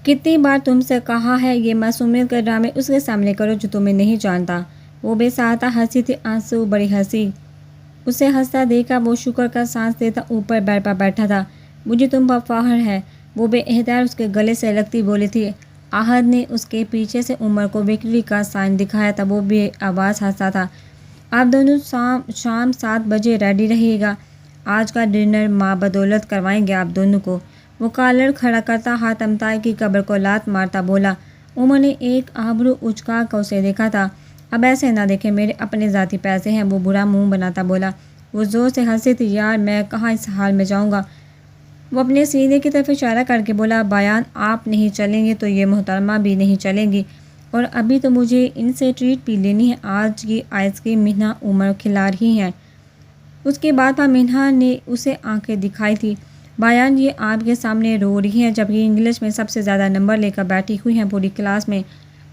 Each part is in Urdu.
کتنی بار تم سے کہا ہے یہ معصومیت کے ڈرامے اس کے سامنے کرو جو تمہیں نہیں جانتا۔ وہ بے ساختہ ہنسی تھی، آنسو بڑی ہنسی۔ اسے ہنستا دیکھا وہ شکر کا سانس لیتا اوپر بیڈ پر بیٹھا تھا۔ مجھے تم پر فخر ہے، وہ بے اختیار اس کے گلے سے لگتی بولی تھی۔ احد نے اس کے پیچھے سے عمر کو وکٹری کا سائن دکھایا تھا، وہ بے آواز ہنستا تھا۔ آپ دونوں شام 7 بجے ریڈی رہیے گا، آج کا ڈنر ماں بدولت کروائیں گے آپ دونوں کو۔ وہ کالر کھڑا کرتا ہاتھ امتائی کی قبر کو لات مارتا بولا۔ عمر نے ایک آبرو اچکا کر اسے دیکھا تھا۔ اب ایسے نہ دیکھیں، میرے اپنے ذاتی پیسے ہیں، وہ برا منہ بناتا بولا۔ وہ زور سے ہنسی تھی۔ یار میں کہاں اس حال میں جاؤں گا؟ وہ اپنے سینے کی طرف اشارہ کر کے بولا۔ بیان آپ نہیں چلیں گے تو یہ محترمہ بھی نہیں چلیں گی، اور ابھی تو مجھے ان سے ٹریٹ بھی لینی ہے۔ آج کی آئس کریم مینہا عمر کھلا رہی ہیں۔ اس کی بات پر مینہا نے اسے آنکھیں دکھائی تھی۔ بیان یہ آپ کے سامنے رو رہی ہیں جبکہ انگلش میں سب سے زیادہ نمبر لے کر بیٹھی ہوئی ہیں پوری کلاس میں۔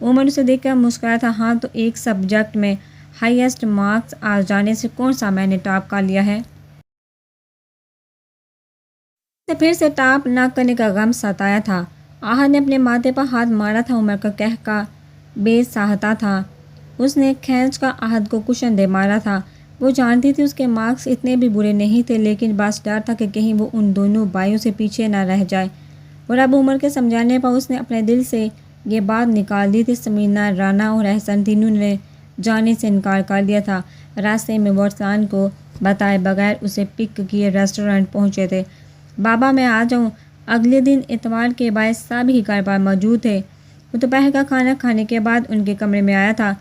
عمر اسے دیکھ کر مسکرایا تھا۔ ہاں تو ایک سبجیکٹ میں ہائیسٹ مارکس آ جانے سے کون سا میں نے ٹاپ کر لیا ہے؟ پھر سے ٹاپ نہ کرنے کا غم ستایا تھا۔ احد نے اپنے ماتھے پر ہاتھ مارا تھا۔ عمر کا قہقہ بے ساختہ تھا۔ اس نے کھینچ کر احد کو کشن دے مارا تھا۔ وہ جانتی تھی اس کے مارکس اتنے بھی برے نہیں تھے، لیکن بس ڈر تھا کہ کہیں وہ ان دونوں بھائیوں سے پیچھے نہ رہ جائے، اور اب عمر کے سمجھانے پر اس نے اپنے دل سے یہ بات نکال دی تھی۔ سمینا، رانا اور احسن تینوں نے جانے سے انکار کر دیا تھا۔ راستے میں واٹسن کو بتائے بغیر اسے پک کیے ریسٹورنٹ پہنچے تھے۔ بابا میں آ جاؤں؟ اگلے دن اتوار کے باعث سب ہی گھر پر موجود تھے۔ وہ دوپہر کا کھانا کھانے کے بعد ان کے کمرے میں آیا تھا۔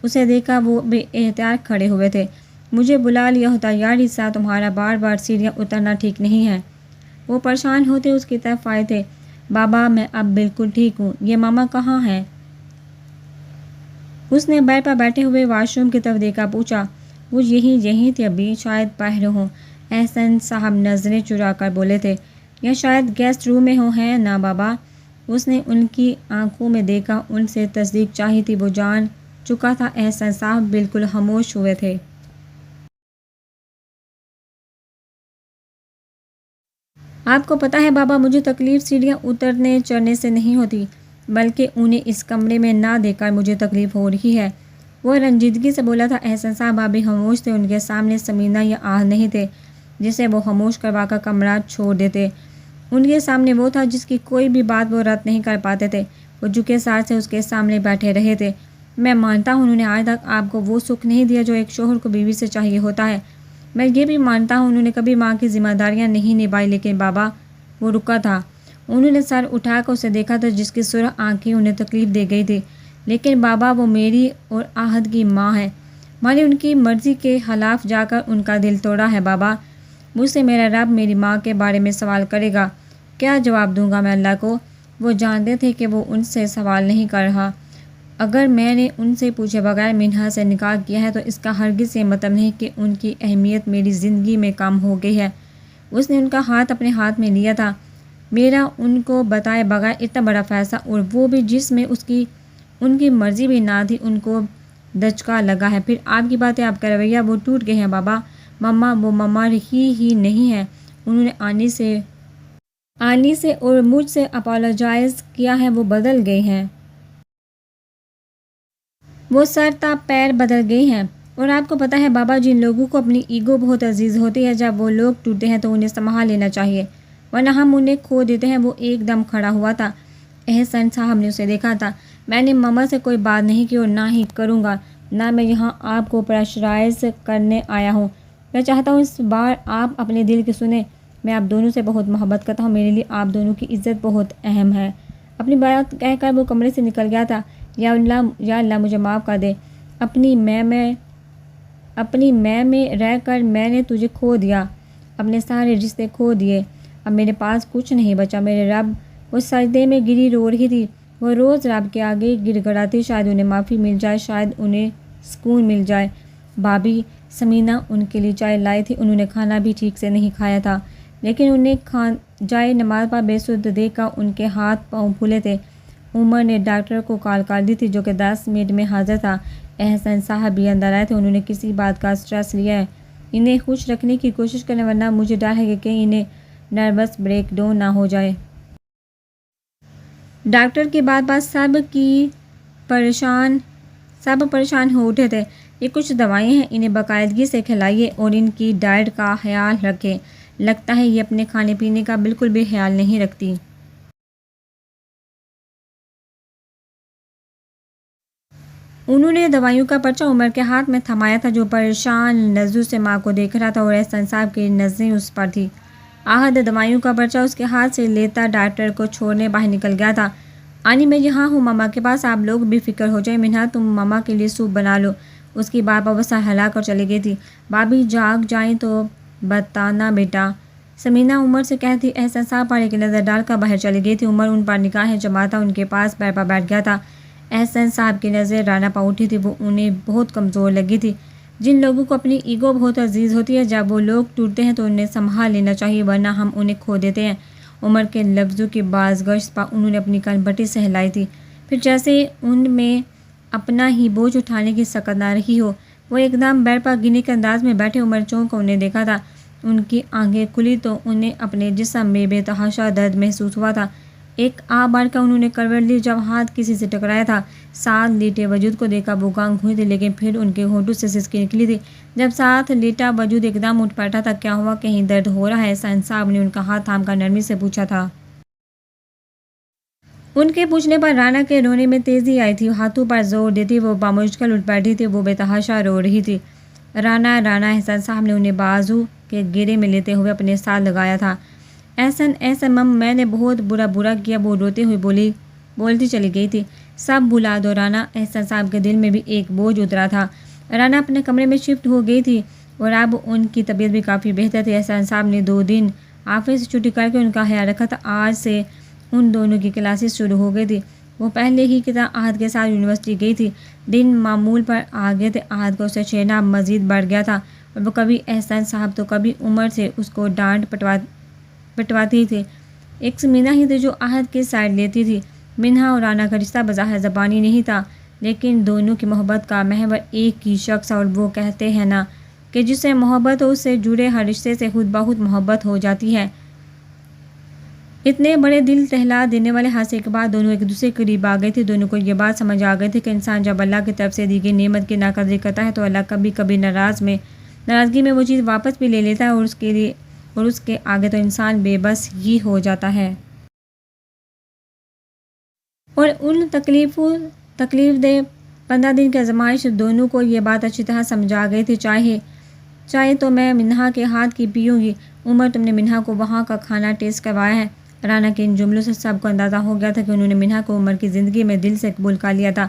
اسے دیکھا وہ بے اختیار کھڑے ہوئے تھے۔ مجھے بلا لیا ہوتا یار حصہ، تمہارا بار بار سیڑھیاں اترنا ٹھیک نہیں ہے۔ وہ پریشان ہوتے اس کی طرف آئے تھے۔ بابا میں اب بالکل ٹھیک ہوں، یہ ماما کہاں ہیں؟ اس نے بیڈ پر بیٹھے ہوئے واش روم کی طرف دیکھا، پوچھا۔ وہ یہیں تھے ابھی، شاید باہر ہوں۔ احسن صاحب نظریں چرا کر بولے تھے۔ یا شاید گیسٹ روم میں ہوں، ہیں نا بابا؟ اس نے ان کی آنکھوں میں دیکھا، ان سے تصدیق چاہی تھی۔ وہ جان چکا تھا احسن صاحب بالکل خاموش ہوئے تھے۔ آپ کو پتہ ہے بابا، مجھے تکلیف سیڑھیاں اترنے چڑھنے سے نہیں ہوتی، بلکہ انہیں اس کمرے میں نہ دیکھ کر مجھے تکلیف ہو رہی ہے۔ وہ رنجیدگی سے بولا تھا۔ احسن صاحب ابھی خاموش تھے۔ ان کے سامنے سمینا یا احد نہیں تھے جسے وہ خاموش کروا کر کمرہ چھوڑ دیتے۔ ان کے سامنے وہ تھا جس کی کوئی بھی بات وہ رد نہیں کر پاتے تھے۔ وہ جھکے سر سے اس کے سامنے بیٹھے رہے تھے۔ میں مانتا ہوں انہوں نے آج تک آپ کو وہ سکھ نہیں دیا جو ایک شوہر کو بیوی سے چاہیے ہوتا ہے۔ میں یہ بھی مانتا ہوں انہوں نے کبھی ماں کی ذمہ داریاں نہیں نبھائی، لیکن بابا، وہ رکا تھا۔ انہوں نے سر اٹھا کر اسے دیکھا تھا جس کی سرخ آنکھیں انہیں تکلیف دے گئی تھی۔ لیکن بابا، وہ میری اور احد کی ماں ہے، میں نے ان کی مرضی کے خلاف جا کر ان کا دل توڑا ہے بابا۔ مجھ سے میرا رب میری ماں کے بارے میں سوال کرے گا، کیا جواب دوں گا میں اللہ کو؟ وہ جانتے تھے کہ وہ ان سے سوال نہیں کر رہا۔ اگر میں نے ان سے پوچھے بغیر مینہا سے نکاح کیا ہے تو اس کا ہرگز یہ مطلب نہیں کہ ان کی اہمیت میری زندگی میں کم ہو گئی ہے۔ اس نے ان کا ہاتھ اپنے ہاتھ میں لیا تھا۔ میرا ان کو بتائے بغیر اتنا بڑا فیصلہ، اور وہ بھی جس میں ان کی مرضی بھی نہ تھی، ان کو دھچکا لگا ہے۔ پھر آپ کی باتیں، آپ کا رویہ، وہ ٹوٹ گئے ہیں بابا۔ مما، وہ مما ہی نہیں ہے۔ انہوں نے آنی سے اور مجھ سے اپولوجائز کیا ہے، وہ بدل گئے ہیں۔ وہ سر تا پیر بدل گئے ہیں۔ اور آپ کو پتہ ہے بابا، جن لوگوں کو اپنی ایگو بہت عزیز ہوتی ہے، جب وہ لوگ ٹوٹتے ہیں تو انہیں سنبھال لینا چاہیے، ورنہ ہم انہیں کھو دیتے ہیں۔ وہ ایک دم کھڑا ہوا تھا۔ احسن صاحب نے اسے دیکھا تھا۔ میں نے مما سے کوئی بات نہیں کی اور نہ ہی کروں گا، نہ میں یہاں آپ کو پریشرائز کرنے آیا ہوں۔ میں چاہتا ہوں اس بار آپ اپنے دل کی سنیں۔ میں آپ دونوں سے بہت محبت کرتا ہوں، میرے لیے آپ دونوں کی عزت بہت اہم ہے۔ اپنی بات کہہ کر وہ کمرے سے نکل گیا تھا۔ یا اللہ مجھے معاف کر دے، اپنی میں رہ کر میں نے تجھے کھو دیا، اپنے سارے رشتے کھو دیے، اب میرے پاس کچھ نہیں بچا میرے رب۔ وہ سجدے میں گری رو رہی تھی۔ وہ روز رب کے آگے گڑ گڑاتی، شاید انہیں معافی مل جائے، شاید انہیں سکون مل جائے۔ بھابھی سمینا ان کے لیے چائے لائی تھی۔ انہوں نے کھانا بھی ٹھیک سے نہیں کھایا تھا، لیکن انہیں جائے نماز پر بے سود دیکھ کر ان کے ہاتھ پاؤں پھولے تھے۔ عمر نے ڈاکٹر کو کال کر دی تھی جو کہ 10 منٹ میں حاضر تھا۔ احسن صاحب بھی اندر آئے تھے۔ انہوں نے کسی بات کا اسٹریس لیا ہے، انہیں خوش رکھنے کی کوشش کریں، ورنہ مجھے ڈر ہے کہ کہیں انہیں نروس بریک ڈاؤن نہ ہو جائے۔ ڈاکٹر کی بات سب پریشان ہو اٹھے تھے۔ یہ کچھ دوائیں ہیں، انہیں باقاعدگی سے کھلائیے اور ان کی ڈائٹ کا خیال رکھیں۔ لگتا ہے یہ اپنے کھانے پینے کا بالکل بھی خیال نہیں رکھتی۔ انہوں نے دوائیوں کا پرچہ عمر کے ہاتھ میں تھمایا تھا، جو پریشان نظروں سے ماں کو دیکھ رہا تھا اور احسان صاحب کی نظریں اس پر تھی۔ آہد دوائیوں کا پرچہ اس کے ہاتھ سے لیتا ڈاکٹر کو چھوڑنے باہر نکل گیا تھا۔ آنی میں یہاں ہوں ماما کے پاس، آپ لوگ بے فکر ہو جائیں، منہا تم ماما کے لیے سوپ بنا لو۔ اس کی بات پر وہ سر ہلا کر چلی گئی تھی۔ بھابھی جاگ جائیں تو بتانا بیٹا، سمینا عمر سے کہتی احسان صاحب پر ایک نظر ڈال کر باہر چلی گئی تھی۔ عمر ان پر نگاہیں جماتا ان کے پاس پیر پر بیٹھ گیا تھا۔ احسان صاحب کی نظر رانا پر اٹھی تھی، وہ انہیں بہت کمزور لگی تھی۔ جن لوگوں کو اپنی ایگو بہت عزیز ہوتی ہے، جب وہ لوگ ٹوٹتے ہیں تو انہیں سنبھال لینا چاہیے، ورنہ ہم انہیں کھو دیتے ہیں۔ عمر کے لفظوں کی بازگشت پر انہوں نے اپنی کان پٹی سے ہلائی تھی، پھر جیسے ان میں اپنا ہی بوجھ اٹھانے کی سکت نہ رہی ہو، وہ ایک دم بیڈ پر گرنے کے انداز میں بیٹھے۔ عمر چونک کر انہیں دیکھا تھا، ان کی آنکھیں کھلی تو انہیں اپنے جسم میں بے تحاشا درد محسوس ہوا تھا۔ ایک آہ بھر کر انہوں نے کروٹ لی، جب ہاتھ کسی سے ٹکرایا تھا۔ ساتھ لیٹے وجود کو دیکھ کر وہ گانگ ہوئی تھی، لیکن پھر ان کے ہونٹوں سے سسکی نکلی تھی۔ جب ساتھ لیٹا وجود ایک دم اٹھ بیٹھا تھا، کیا ہوا، کہیں درد ہو رہا ہے؟ احسان صاحب نے ان کا ہاتھ تھام کر نرمی سے پوچھا تھا۔ ان کے پوچھنے پر رانا کے رونے میں تیزی آئی تھی، ہاتھوں پر زور دیتی وہ بامشکل اٹھ بیٹھی تھی، وہ بے تحاشا رو رہی تھی۔ رانا رانا احسان صاحب نے انہیں بازو کے گھیرے میں لیتے ہوئے اپنے ساتھ لگایا تھا۔ احسن مم، میں نے بہت برا کیا، وہ روتے ہوئے بولتی چلی گئی تھی۔ سب بھلا دو رانا، احسان صاحب کے دل میں بھی ایک بوجھ اترا تھا۔ رانا اپنے کمرے میں شفٹ ہو گئی تھی اور اب ان کی طبیعت بھی کافی بہتر تھی۔ احسان صاحب نے 2 دن آفس سے چھٹی کر کے ان کا خیال رکھا تھا۔ آج سے ان دونوں کی کلاسز شروع ہو گئی تھی۔ وہ پہلے ہی کی طرح آہد کے ساتھ یونیورسٹی گئی تھی۔ دن معمول پر آ گئے تھے۔ آہد کا اسے چھیڑنا مزید بڑھ گیا تھا اور وہ کبھی احسان صاحب تو کبھی عمر سے اس کو ڈانٹ پٹواتی تھی۔ ایک سمینا ہی تھی جو آہد کی سائڈ لیتی تھی۔ منہا اور رانا کا رشتہ بظاہر زبانی نہیں تھا، لیکن دونوں کی محبت کا محور ایک ہی شخص، اور وہ کہتے ہیں نا کہ جس سے محبت ہو، اس سے جڑے ہر رشتے سے خود بخود محبت ہو جاتی ہے۔ اتنے بڑے دل دہلا دینے والے حادثے کے بعد دونوں ایک دوسرے کے قریب آ گئے تھے۔ دونوں کو یہ بات سمجھ آ گئی تھی کہ انسان جب اللہ کی طرف سے دی گئی نعمت کی ناقدری کرتا ہے تو اللہ کبھی کبھی ناراضگی میں وہ چیز واپس بھی لے لیتا ہے، اور اس کے آگے تو انسان بے بس ہی ہو جاتا ہے۔ اور ان تکلیف دہ 15 دن کی آزمائش دونوں کو یہ بات اچھی طرح سمجھ آ گئی تھی۔ چائے تو میں منہا کے ہاتھ کی پیوں گی۔ عمر، تم نے منہا کو وہاں کا کھانا ٹیسٹ کروایا ہے؟ رانا کے ان جملوں سے سب کو اندازہ ہو گیا تھا کہ انہوں نے منہا کو عمر کی زندگی میں دل سے قبول کر لیا تھا۔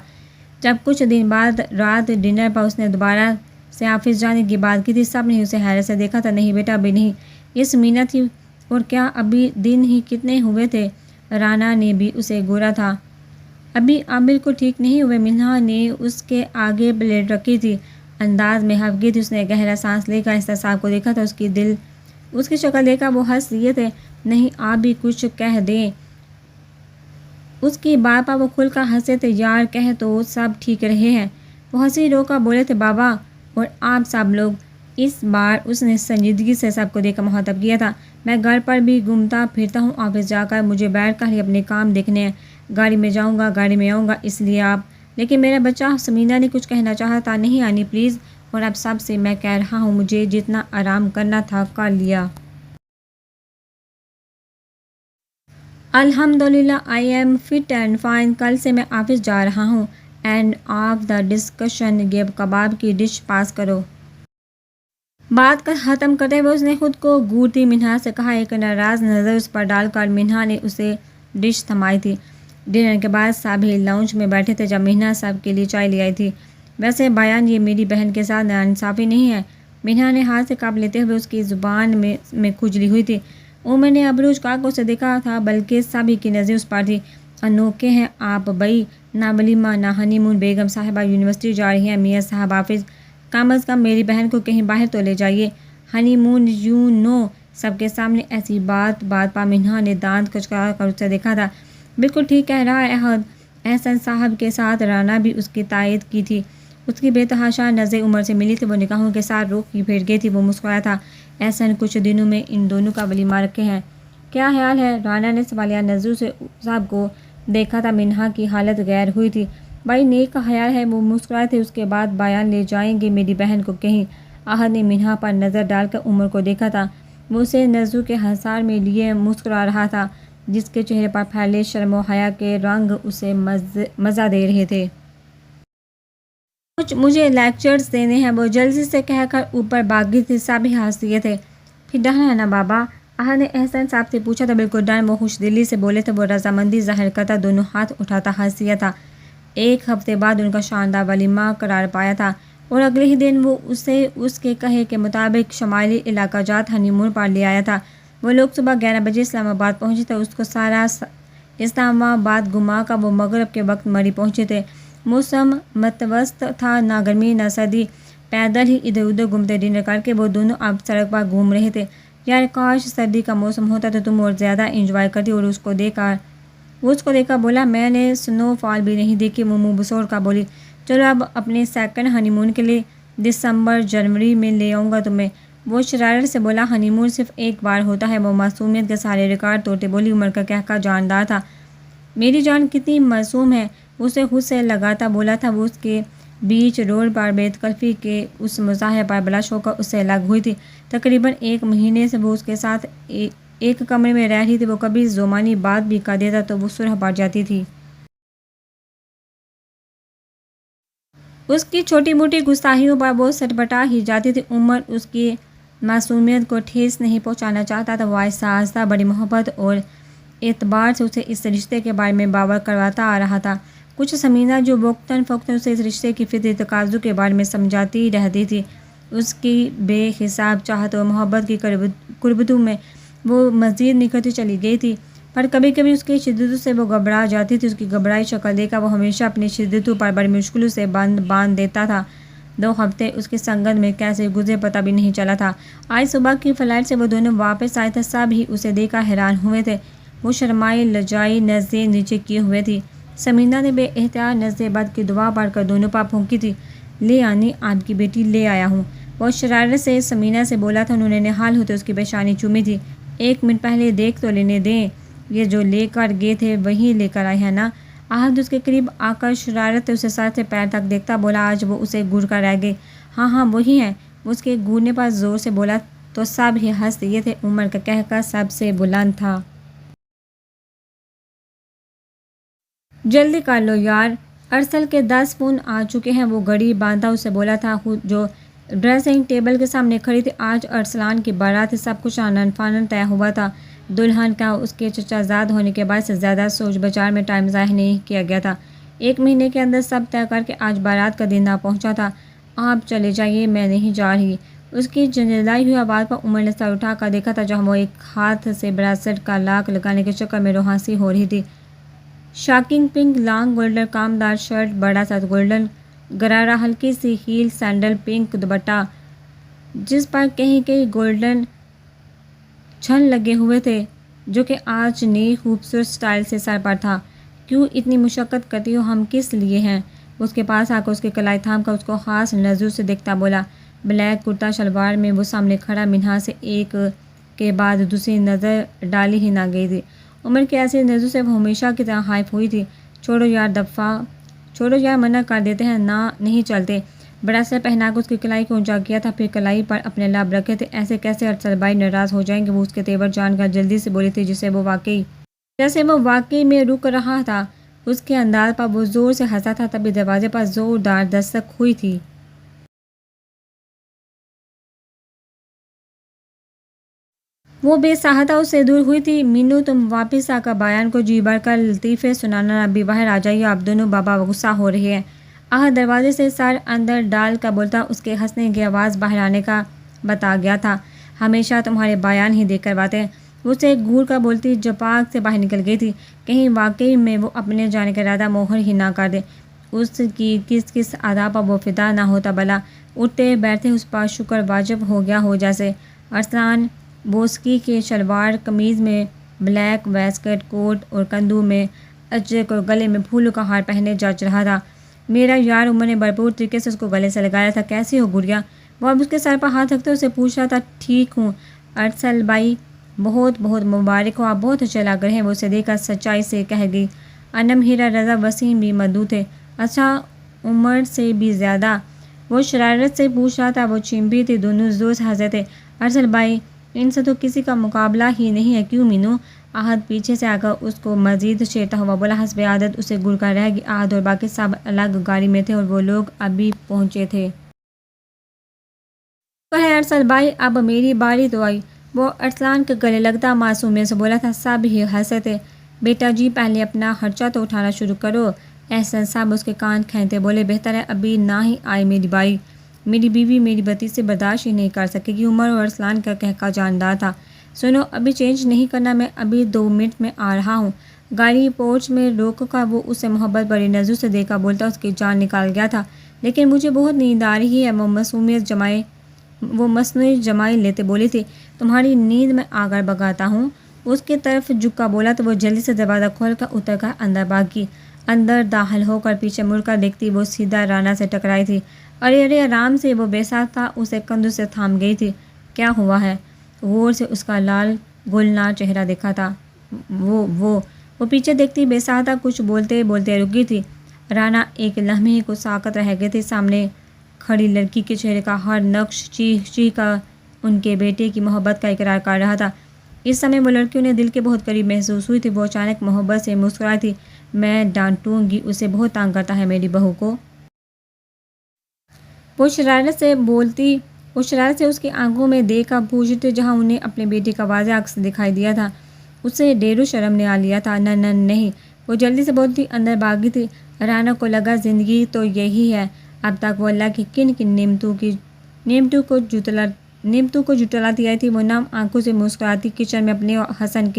جب کچھ دن بعد رات ڈنر پر اس نے دوبارہ سے آفس جانے کی بات کی تھی، سب نے اسے حیرت سے دیکھا تھا۔ نہیں بیٹا، ابھی نہیں، یہ سمینا تھی، اور کیا ابھی دن ہی کتنے ہوئے تھے؟ رانا نے بھی اسے گورا تھا۔ ابھی آپ بالکل ٹھیک نہیں ہوئے۔ منہا نے اس کے آگے پلیٹ رکھی تھی، انداز میں خفگی تھی۔ اس نے گہرا سانس لے کر احسان صاحب کو دیکھا تھا، اس کی شکل دیکھ کر وہ ہنس دیے تھے۔ نہیں، آپ بھی کچھ کہہ دیں۔ اس کی بات پر وہ کھل کر ہنسے تھے۔ یار، کہہ تو سب ٹھیک رہے ہیں۔ وہ ہنسی رو کر بولے تھے، بابا اور آپ سب لوگ۔ اس بار اس نے سنجیدگی سے سب کو دیکھ کر مخاطب کیا تھا۔ میں گھر پر بھی گھومتا پھرتا ہوں، آفس جا کر مجھے بیٹھ کر ہی اپنے کام دیکھنے ہیں، گاڑی میں جاؤں گا، گاڑی میں آؤں گا، اس لیے آپ۔ لیکن میرا بچہ، سمینا نے کچھ کہنا چاہا تھا۔ نہیں آنی پلیز، اور اب سب سے میں کہہ رہا ہوں، مجھے جتنا آرام کرنا تھا کر لیا۔ الحمدللہ، I am fit and fine. کل سے میں آفس جا رہا ہوں۔ اینڈ آف دا ڈسکشن، یہ کباب کی ڈش پاس کرو۔ بات ختم کرتے ہوئے اس نے خود کو گھورتی منہا سے کہا۔ ایک ناراض نظر اس پر ڈال کر منہا نے اسے ڈش تھمائی تھی۔ ڈنر کے بعد سبھی لاؤنج میں بیٹھے تھے جب منہا سب کے لیے چائے لے آئی تھی۔ ویسے بھائیان، یہ میری بہن کے ساتھ ناانصافی نہیں ہے؟ منہا نے ہاتھ سے کپ لیتے ہوئے، اس کی زبان میں کھجلی ہوئی تھی۔ عمر نے ابروج جھکا کر اسے دیکھا تھا، بلکہ سبھی کی نظریں اس پر تھیں۔ انوکھے ہیں آپ بھائی، نہ ولیمہ نہ ہنی مون۔ بیگم صاحبہ یونیورسٹی جا رہی ہیں، میاں صاحب آفس، کم از کم میری بہن کو کہیں باہر تو لے جائیے۔ Honey moon, you know. سب کے سامنے ایسی بات پر منہا نے دانت کچکا کر اسے دیکھا تھا۔ بالکل ٹھیک کہہ رہا ہے احد۔ احسان صاحب کے ساتھ رانا بھی اس کی تائید کی تھی۔ اس کی بے تحاشا نظریں عمر سے ملی تھی، وہ نگاہوں کے ساتھ رخ کی پھیر گئی تھی۔ وہ مسکرایا تھا۔ احسن، کچھ دنوں میں ان دونوں کا ولیمہ رکھے ہیں، کیا خیال ہے؟ رانا نے سوالیہ نظروں سے سب کو دیکھا تھا منہا کی حالت غیر ہوئی تھی۔ بھائی نیک کا خیال ہے، وہ مسکرائے تھے۔ اس کے بعد بیان لے جائیں گے میری بہن کو کہیں۔ احد نے منہا پر نظر ڈال کر عمر کو دیکھا تھا۔ وہ اسے نظروں کے حصار میں لیے مسکرا رہا تھا، جس کے چہرے پر پھیلے شرم و حیا کے رنگ اسے مزہ دے رہے تھے۔ کچھ مجھے لیکچرز دینے ہیں، وہ جلدی سے کہہ کر اوپر بھاگی تھی۔ سبھی ہنس دیے تھے۔ پھر ڈرنا ہے نا بابا؟ احد نے احسان صاحب سے پوچھا تھا۔ بالکل ڈر، وہ خوش دلی سے بولے تھے۔ وہ رضامندی ظاہر کرتا دونوں ہاتھ اٹھاتا ہنس دیا تھا۔ ایک ہفتے بعد ان کا شاندار ولیمہ قرار پایا تھا اور اگلے ہی دن وہ اسے اس کے کہے کے مطابق شمالی علاقہ جات ہنی مون پر لے آیا تھا۔ وہ لوگ صبح 11 بجے اسلام آباد پہنچے تھے۔ اس کو سارا اسلام آباد گھما کر وہ مغرب کے وقت مری پہنچے تھے۔ موسم متوسط تھا، نہ گرمی نہ سردی۔ پیدل ہی ادھر ادھر گھومتے ڈنر کر کے وہ دونوں اب سڑک پر گھوم رہے تھے۔ یار کاش سردی کا موسم ہوتا تو تم اور زیادہ انجوائے کرتی۔ اور اس کو دیکھ کر بولا میں نے سنو فال بھی نہیں دیکھی۔ وہ منہ بسوڑ کر بولی چلو اب اپنے سیکنڈ ہنی مون کے لیے دسمبر جنوری میں لے آؤں گا تمہیں۔ وہ شرارت سے بولا ہنی مون صرف ایک بار ہوتا ہے۔ وہ معصومیت کے سارے ریکارڈ توڑتے بولی عمر کا کہہ کر جاندار تھا۔ میری جان کتنی معصوم ہے، اسے خود سے لگاتا بولا تھا وہ۔ اس کے بیچ روڈ پر بے تکلفی کے اس مظاہرے پر بلش ہو کر اس سے لگ ہوئی تھی۔ تقریباً 1 مہینے سے وہ اس کے ساتھ ایک کمرے میں رہ رہی تھی۔ وہ کبھی زمانی بات بھی کر دیتا تو وہ سرخ پڑ جاتی تھی۔ اس کی چھوٹی موٹی گستاخیوں پر وہ سٹپٹا ہی جاتی تھی۔ عمر اس کی معصومیت کو ٹھیس نہیں پہنچانا چاہتا تھا۔ وہ آہستہ آہستہ بڑی محبت اور اعتبار سے اسے اس رشتے کے بارے میں باور کرواتا آ رہا تھا۔ کچھ سمینہ جو وقتاً فوقتاً اسے اس رشتے کی فطری تقاضوں کے بارے میں سمجھاتی رہتی تھی۔ اس کی بے حساب چاہت اور محبت کی قربتوں میں وہ مزید نکھرتی چلی گئی تھی، پر کبھی کبھی اس کی شدتوں سے وہ گھبرا جاتی تھی۔ اس کی گھبرائی شکل دیکھ کر وہ ہمیشہ اپنی شدتوں پر بڑی مشکلوں سے باندھ دیتا تھا۔ 2 ہفتے اس کی سنگت میں کیسے گزرے پتہ بھی نہیں چلا تھا۔ آج صبح کی فلائٹ سے وہ دونوں واپس آئے تھے۔ سب ہی اسے دیکھ کر حیران ہوئے تھے۔ وہ شرمائی لجائی نظریں نیچے کیے ہوئے تھی۔ سمینہ نے بے احتیاط نظر بد کی دعا پڑھ کر دونوں پر پھونکی تھی۔ لے آنی آپ کی بیٹی لے آیا ہوں، وہ شرارت سے سمینہ سے بولا تھا۔ انہوں نے نہال ہوتے اس کی پیشانی چومی تھی۔ 1 منٹ پہلے دیکھ تو لینے دیں، یہ جو لے کر گئے تھے وہی لے کر آئے ہیں نا؟ احد اس کے قریب آ کر شرارت سے اسے سر سے پیر تک دیکھتا بولا۔ آج وہ اسے گھور کر رہ گئے۔ ہاں وہی ہیں، وہ اس کے گھورنے پر زور سے بولا تو سب ہی ہنس دیے تھے۔ عمر کا کہہ کر سب سے بلند تھا۔ جلدی کر لو یار، ارسل کے 10 فون آ چکے ہیں۔ وہ گھڑی باندھا اسے بولا تھا جو ڈریسنگ ٹیبل کے سامنے کھڑی تھی۔ آج ارسلان کی بارات تھی، سب کچھ آنن فانن طے ہوا تھا۔ دلہن کا اس کے چچا زاد ہونے کے بعد سے زیادہ سوچ بچار میں ٹائم ضائع نہیں کیا گیا تھا۔ 1 مہینے کے اندر سب طے کر کے آج بارات کا دن آ پہنچا تھا۔ آپ چلے جائیے، میں نہیں جا رہی۔ اس کی جھنجھلائی ہوئی آواز پر عمر نے سر اٹھا کر دیکھا تھا جہاں وہ ایک ہاتھ سے بریسلٹ کا لاک لگانے کے چکر میں روحانسی ہو رہی تھی۔ شاکنگ پنک لانگ گولڈن کامدار شرٹ، بڑا سا گولڈن غرارہ، ہلکی سی ہیل سینڈل، پنک دوپٹہ جس پر کہیں گولڈن چھن لگے ہوئے تھے، جو کہ آج نئی خوبصورت سٹائل سے سر پر تھا۔ کیوں اتنی مشقت کرتی ہو، ہم کس لیے ہیں؟ اس کے پاس آ کر اس کی کلائی تھام کر اس کو خاص نظروں سے دیکھتا بولا۔ بلیک کرتا شلوار میں وہ سامنے کھڑا منہا سے ایک کے بعد دوسری نظر ڈالی ہی نہ گئی تھی۔ عمر کی ایسی نظروں سے وہ ہمیشہ کی طرح خائف ہوئی تھی۔ چھوڑو یار منع کر دیتے ہیں، نہیں چلتے۔ بریسلٹ پہنا کر اس کی کلائی کو اونچا کیا تھا، پھر کلائی پر اپنے لب رکھے تھے۔ ایسے کیسے ارسل بھائی ناراض ہو جائیں گے؟ وہ اس کے تیور جان کر جلدی سے بولی تھی جیسے وہ واقعی میں رک رہا تھا۔ اس کے انداز پر وہ زور سے ہنسا تھا۔ تبھی دروازے پر زوردار دستک ہوئی تھی۔ وہ بے ساہتا اس سے دور ہوئی تھی۔ مینو تم واپس آ کر بیان کو جی بھر کر لطیفے سنانا، ابھی باہر آ جائیے، آپ دونوں بابا غصہ ہو رہے ہیں۔ احد دروازے سے سر اندر ڈال کر بولتا، اس کے ہنسنے کی آواز باہر آنے کا بتا گیا تھا۔ ہمیشہ تمہارے بیان ہی دیکھ کرواتے ہیں۔ وہ اسے گھور کر بولتی جو پارک سے باہر نکل گئی تھی، کہیں واقعی میں وہ اپنے جانے کا ارادہ موہر ہی نہ کر دے۔ اس کی کس ادا پر وہ فدا نہ ہوتا بھلا؟ اٹھتے بیٹھتے اس پر شکر واجب ہو گیا ہو جیسے۔ ارسلان بوسکی کے شلوار قمیض میں بلیک ویسکٹ کوٹ اور کندھوں میں اجرک اور گلے میں پھولوں کا ہار پہنے جچ رہا تھا۔ میرا یار عمر نے بھرپور طریقے سے اس کو گلے سے لگایا تھا۔ کیسی ہو گڑیا؟ وہ اب اس کے سر پر ہاتھ رکھتے اسے پوچھ رہا تھا۔ ٹھیک ہوں ارسل بھائی، بہت بہت مبارک ہو، آپ بہت اچھے لگ رہے ہیں۔ وہ اسے دیکھ کر سچائی سے کہہ گئی۔ انم، ہیرا، رضا، وسیم بھی مدعو تھے، اچھا عمر سے بھی زیادہ۔ وہ شرارت سے پوچھ رہا تھا، وہ چمپی تھی، دونوں زور سے ہنسے تھے۔ ارسل بھائی، ان سے تو کسی کا مقابلہ ہی نہیں ہے، کیوں مینو؟ احد پیچھے سے آ کر اس کو مزید چھیڑتا ہوا بولا۔ حسب عادت اسے گڑ کر رہ گئی۔ احد اور باقی سب الگ گاڑی میں تھے اور وہ لوگ ابھی پہنچے تھے۔ وہ ہے ارسل بھائی، اب میری باری تو آئی، وہ ارسلان کے گلے لگتا معصومیت سے بولا تھا۔ سب ہی ہنسے تھے۔ بیٹا جی، پہلے اپنا خرچہ تو اٹھانا شروع کرو، احسن صاحب اس کے کان کھینچتے بولے۔ بہتر ہے ابھی نہ ہی آئے میری باری، میری بیوی میری بھتیج سے برداشت ہی نہیں کر سکے گی۔ عمر اور ارسلان کا کہکا جاندار تھا۔ سنو، ابھی چینج نہیں کرنا، میں ابھی 2 منٹ میں آ رہا ہوں۔ گاڑی پورچ میں روک کر وہ اسے محبت بھری نظروں سے دیکھا بولتا، اس کی جان نکال گیا تھا، لیکن مجھے بہت نیند آ رہی ہے۔ وہ مصنوعی جمائی لیتے بولی تھی۔ تمہاری نیند میں آ کر بگاتا ہوں، اس کی طرف جھکا بولا تو وہ جلدی سے دروازہ کھول کر اتر کر اندر بھاگی۔ اندر داخل ہو کر پیچھے مڑ کر دیکھتی، وہ سیدھا رانا سے ٹکرائی تھی۔ ارے ارے آرام سے، وہ بے ساکھ تھا، اسے کندھوں سے تھام گئی تھی۔ کیا ہوا ہے؟ غور سے اس کا لال گلنار چہرہ دیکھا تھا۔ وہ پیچھے دیکھتی بے ساکھ تھا، کچھ بولتے بولتے رکی تھی۔ رانا ایک لمحے کو ساکت رہ گئی تھی۔ سامنے کھڑی لڑکی کے چہرے کا ہر نقش چیخ چیخ کر ان کے بیٹے کی محبت کا اقرار کر رہا تھا۔ اس سمے وہ لڑکی انہیں دل کے بہت قریب محسوس ہوئی تھی۔ وہ اچانک محبت سے مسکرائی تھی۔ میں ڈانٹوں گی، اسے بہت تنگ کرتا ہے میری بہو کو۔ وہ شرارت سے اس کی آنکھوں میں دیکھ کر پوچھتی جہاں انہیں اپنے بیٹے کا واضح عکس دکھائی دیا تھا۔ اسے ڈیر و شرم نے آ لیا تھا۔ نہیں، وہ جلدی سے بولتی اندر بھاگی تھی۔ رانا کو لگا زندگی تو یہی ہے، اب تک وہ اللہ کی کن کن نعمتوں کو جھٹلاتی آئی تھی۔ وہ نم آنکھوں سے مسکراتی کچن میں اپنے احسن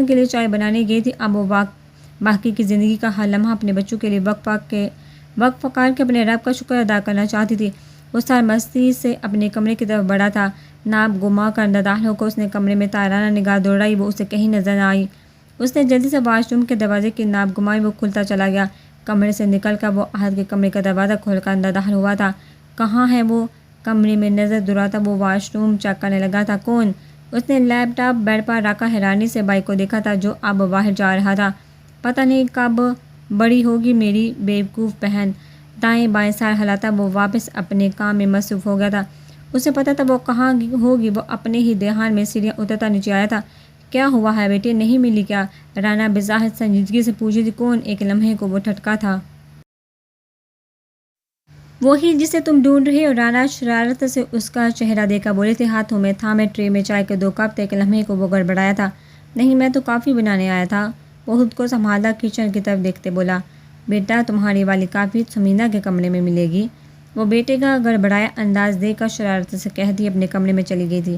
کے لیے چائے بنانے گئی تھی۔ اب وہ باقی کی زندگی کا ہر لمحہ اپنے بچوں کے لیے وقف کر کے اپنے رب کا شکر ادا کرنا چاہتی تھی۔ وہ سرمستی سے اپنے کمرے کی طرف بڑھا تھا۔ ناپ گما کر اندر داخل ہو کر اس نے کمرے میں تارانہ نگاہ دوڑائی، وہ اسے کہیں نظر نہ آئی۔ اس نے جلدی سے واش روم کے دروازے کی ناپ گمائی، وہ کھلتا چلا گیا۔ کمرے سے نکل کر وہ احد کے کمرے کا دروازہ کھول کر اندر داخل ہوا تھا۔ کہاں ہے وہ؟ کمرے میں نظر دوڑاتا وہ واش روم چیک کرنے لگا تھا۔ کون؟ اس نے لیپ ٹاپ بیڈ پر رکھا حیرانی سے بھائی کو دیکھا تھا، جو اب باہر جا رہا تھا۔ پتہ نہیں کب بڑی ہوگی میری بیوقوف بہن۔ دائیں بائیں سر ہلاتا وہ واپس اپنے کام میں مصروف ہو گیا تھا۔ اسے پتہ تھا وہ کہاں ہوگی۔ وہ اپنے ہی دھیان میں سیڑھیاں اترتا نیچے آیا تھا۔ کیا ہوا ہے بیٹے، نہیں ملی کیا؟ رانا بظاہر سنجیدگی سے پوچھی تھی۔ کون؟ ایک لمحے کو وہ ٹھٹکا تھا۔ وہی جسے تم ڈھونڈ رہے ہو؟ رانا شرارت سے اس کا چہرہ دیکھا بولے تھے، ہاتھوں میں تھامے ٹرے میں چائے کے 2 کپ تھے۔ ایک لمحے کو وہ گڑبڑایا تھا۔ نہیں، میں تو کافی بنانے آیا تھا۔ وہ خود کو سنبھالتا کچن کی طرف دیکھتے بولا۔ بیٹا، تمہاری والی کافی ثمینہ کے کمرے میں ملے گی۔ وہ بیٹے کا گڑبڑایا انداز دیکھ کر شرارت سے کہتی اپنے کمرے میں چلی گئی تھی۔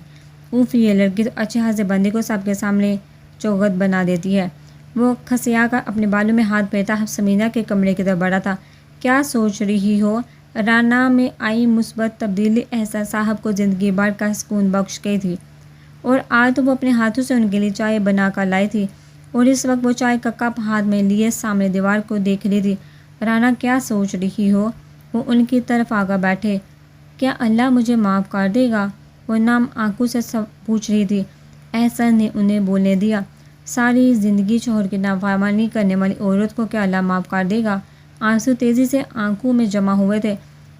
اوف، یہ لڑکی تو اچھے خاصے بندے کو سب کے سامنے چوغت بنا دیتی ہے۔ وہ کھسیا کر اپنے بالوں میں ہاتھ پھیرتا ثمینہ کے کمرے کی طرف بڑھا تھا۔ کیا سوچ رہی ہو؟ رانا میں آئی مثبت تبدیلی احسن صاحب کو زندگی بھر کا سکون بخش گئی تھی، اور آج تو وہ اپنے ہاتھوں سے ان کے لیے چائے بنا کر لائی تھی، اور اس وقت وہ چائے کا کپ ہاتھ میں لیے سامنے دیوار کو دیکھ رہی تھی۔ رانا، کیا سوچ رہی ہو؟ وہ ان کی طرف آ کر بیٹھے۔ کیا اللہ مجھے معاف کر دے گا؟ وہ نم آنکھوں سے پوچھ رہی تھی۔ احسن نے انہیں بولنے دیا۔ ساری زندگی شوہر کی نافرمانی کرنے والی عورت کو کیا اللہ معاف کر دے گا؟ آنسو تیزی سے آنکھوں میں جمع ہوئے تھے۔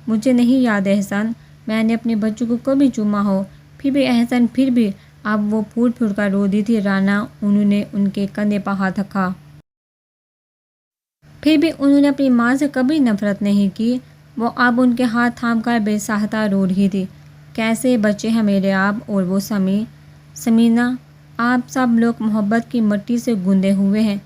مجھے نہیں یاد احسن، میں نے اپنے بچوں کو کبھی چوما ہو۔ پھر بھی احسن، پھر بھی۔ اب وہ پھوٹ پھوٹ کر رو دی تھی۔ رانا، انہوں نے ان کے کندھے پر ہاتھ رکھا۔ پھر بھی انہوں نے اپنی ماں سے کبھی نفرت نہیں کی۔ وہ اب ان کے ہاتھ تھام کر بے ساختہ رو رہی تھی۔ کیسے بچے ہیں میرے آپ اور وہ ثمینہ، آپ سب لوگ محبت کی مٹی سے گوندے ہوئے ہیں،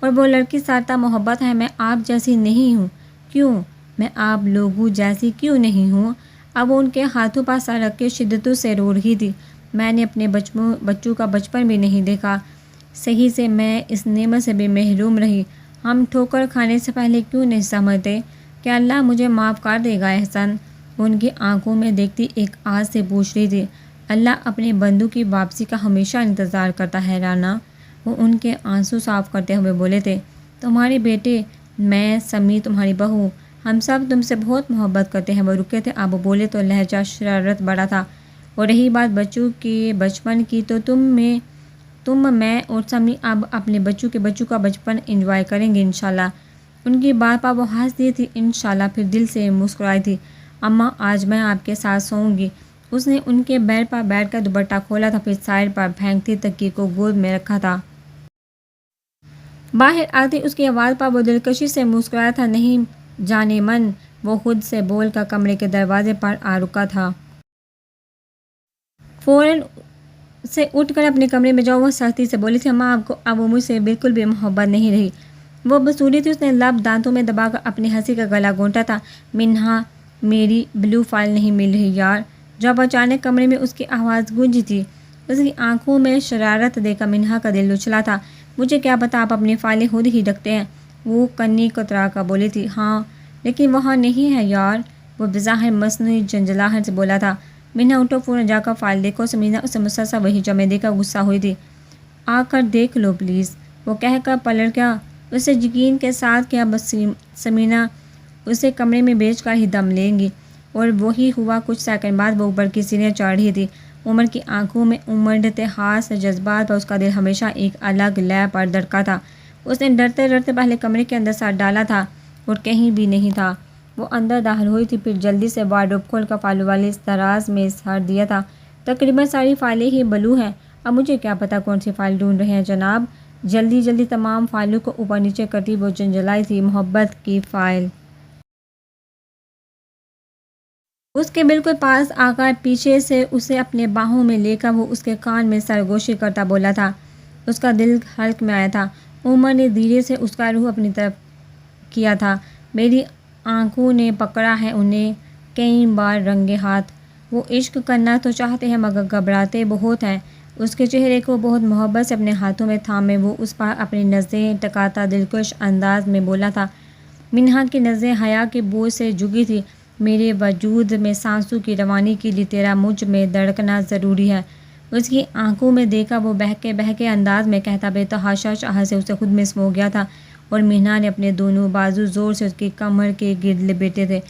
اور وہ لڑکی سارتا محبت ہے۔ میں آپ جیسی نہیں ہوں۔ کیوں؟ میں آپ لوگوں جیسی کیوں نہیں ہوں؟ اب ان کے ہاتھوں پر سر رکھ کے شدتوں سے رو رہی تھی۔ میں نے اپنے بچوں کا بچپن بھی نہیں دیکھا، صحیح سے میں اس نعمت سے بھی محروم رہی۔ ہم ٹھوکر کھانے سے پہلے کیوں نہیں سمجھتے کہ اللہ مجھے معاف کر دے گا احسن؟ ان کی آنکھوں میں دیکھتی ایک آس سے پوچھ رہی تھی۔ اللہ اپنے بندوں کی واپسی کا ہمیشہ انتظار کرتا ہے رانا، وہ ان کے آنسو صاف کرتے ہوئے بولے تھے۔ تمہارے بیٹے، میں، سمی، تمہاری بہو، ہم سب تم سے بہت محبت کرتے ہیں۔ وہ رکے تھے، اب بولے تو لہجہ شرارت بڑا تھا۔ اور رہی بات بچوں کے بچپن کی، تو تم میں تم، میں اور سمی اب اپنے بچوں کا بچپن انجوائے کریں گے انشاءاللہ۔ ان کی بات پر وہ ہنس دی تھی انشاءاللہ، پھر دل سے مسکرائی تھی۔ اماں آج میں آپ کے ساتھ سوؤں گی۔ اس نے ان کے بیڈ پر بیٹھ کر دوپٹہ کھولا تھا، پھر سائڈ پر پھینکتی تکیے کو گود میں رکھا تھا۔ باہر آتی اس کی آواز پر وہ دلکشی سے مسکرایا تھا۔ نہیں جانے من، وہ خود سے بول کر کمرے کے دروازے پر آ رکا تھا۔ فوراً سے اٹھ کر اپنے کمرے میں جاؤ، وہ سختی سے بولی تھی۔ اماں آپ کو اب مجھ سے بالکل بھی محبت نہیں رہی۔ وہ بسوری تھی، اس نے لب دانتوں میں دبا کر اپنی ہنسی کا گلا گھونٹا تھا۔ منہا، میری بلو فائل نہیں مل رہی یار، جب اچانک کمرے میں اس کی آواز گونجی تھی۔ اس کی آنکھوں میں شرارت دیکھ کر منہا کا دل اچھلا تھا۔ مجھے کیا پتا آپ اپنی فائلیں خود ہی رکھتے ہیں، وہ کنی کترا کر بولی تھی۔ ہاں لیکن وہاں نہیں ہے یار، وہ بظاہر مصنوعی جھنجھلاہٹ سے بولا تھا۔ منہا اٹھو، فوراً جا کر فائل دیکھو۔ سمیرہ اسے مسلسل وہی جملے دے کر غصہ ہوئی تھی۔ آ کر دیکھ لو پلیز، وہ کہہ کر پلٹ گیا۔ اسے یقین کے ساتھ کیا بس سمیرہ اسے کمرے میں بیچ کر ہی دم لیں گی، اور وہی ہوا۔ کچھ سیکنڈ بعد وہ اوپر کی سیڑھیاں چڑھ رہی تھی۔ عمر کی آنکھوں میں امڑتے خاص جذبات پر اس کا دل ہمیشہ ایک الگ لے پر دھڑکا تھا۔ اس نے ڈرتے ڈرتے پہلے کمرے کے اندر سر ڈالا تھا اور کہیں بھی نہیں تھا۔ وہ اندر داخل ہوئی تھی، پھر جلدی سے وارڈروب کھول کر فائلوں والے دراز میں سر دیا تھا۔ تقریباً ساری فائلیں ہی بلو ہیں، اب مجھے کیا پتا کون سی فائل ڈھونڈ رہے ہیں جناب۔ جلدی جلدی تمام فائلوں کو اوپر نیچے کرتی وہ جھنجھلائی تھی۔ محبت کی فائل۔ اس کے بالکل پاس آ کر پیچھے سے اسے اپنے باہوں میں لے کر وہ اس کے کان میں سرگوشی کرتا بولا تھا۔ اس کا دل حلق میں آیا تھا۔ عمر نے دھیرے سے اس کا روح اپنی طرف کیا تھا۔ میری آنکھوں نے پکڑا ہے انہیں کئی بار رنگے ہاتھ۔ وہ عشق کرنا تو چاہتے ہیں مگر گھبراتے بہت ہیں۔ اس کے چہرے کو بہت محبت سے اپنے ہاتھوں میں تھامے وہ اس پر اپنی نظریں ٹکاتا دلکش انداز میں بولا تھا۔ منہا کی نظریں حیا کے بوجھ سے جھکی تھی۔ میرے وجود میں سانسوں کی روانی کے لیے تیرا مجھ میں دھڑکنا ضروری ہے، اس کی آنکھوں میں دیکھا وہ بہکے انداز میں کہتا بے تحاشا چاہت سے اسے خود میں سمو گیا تھا، اور منہا نے اپنے دونوں بازو زور سے اس کی کمر کے گرد لپیٹے تھے۔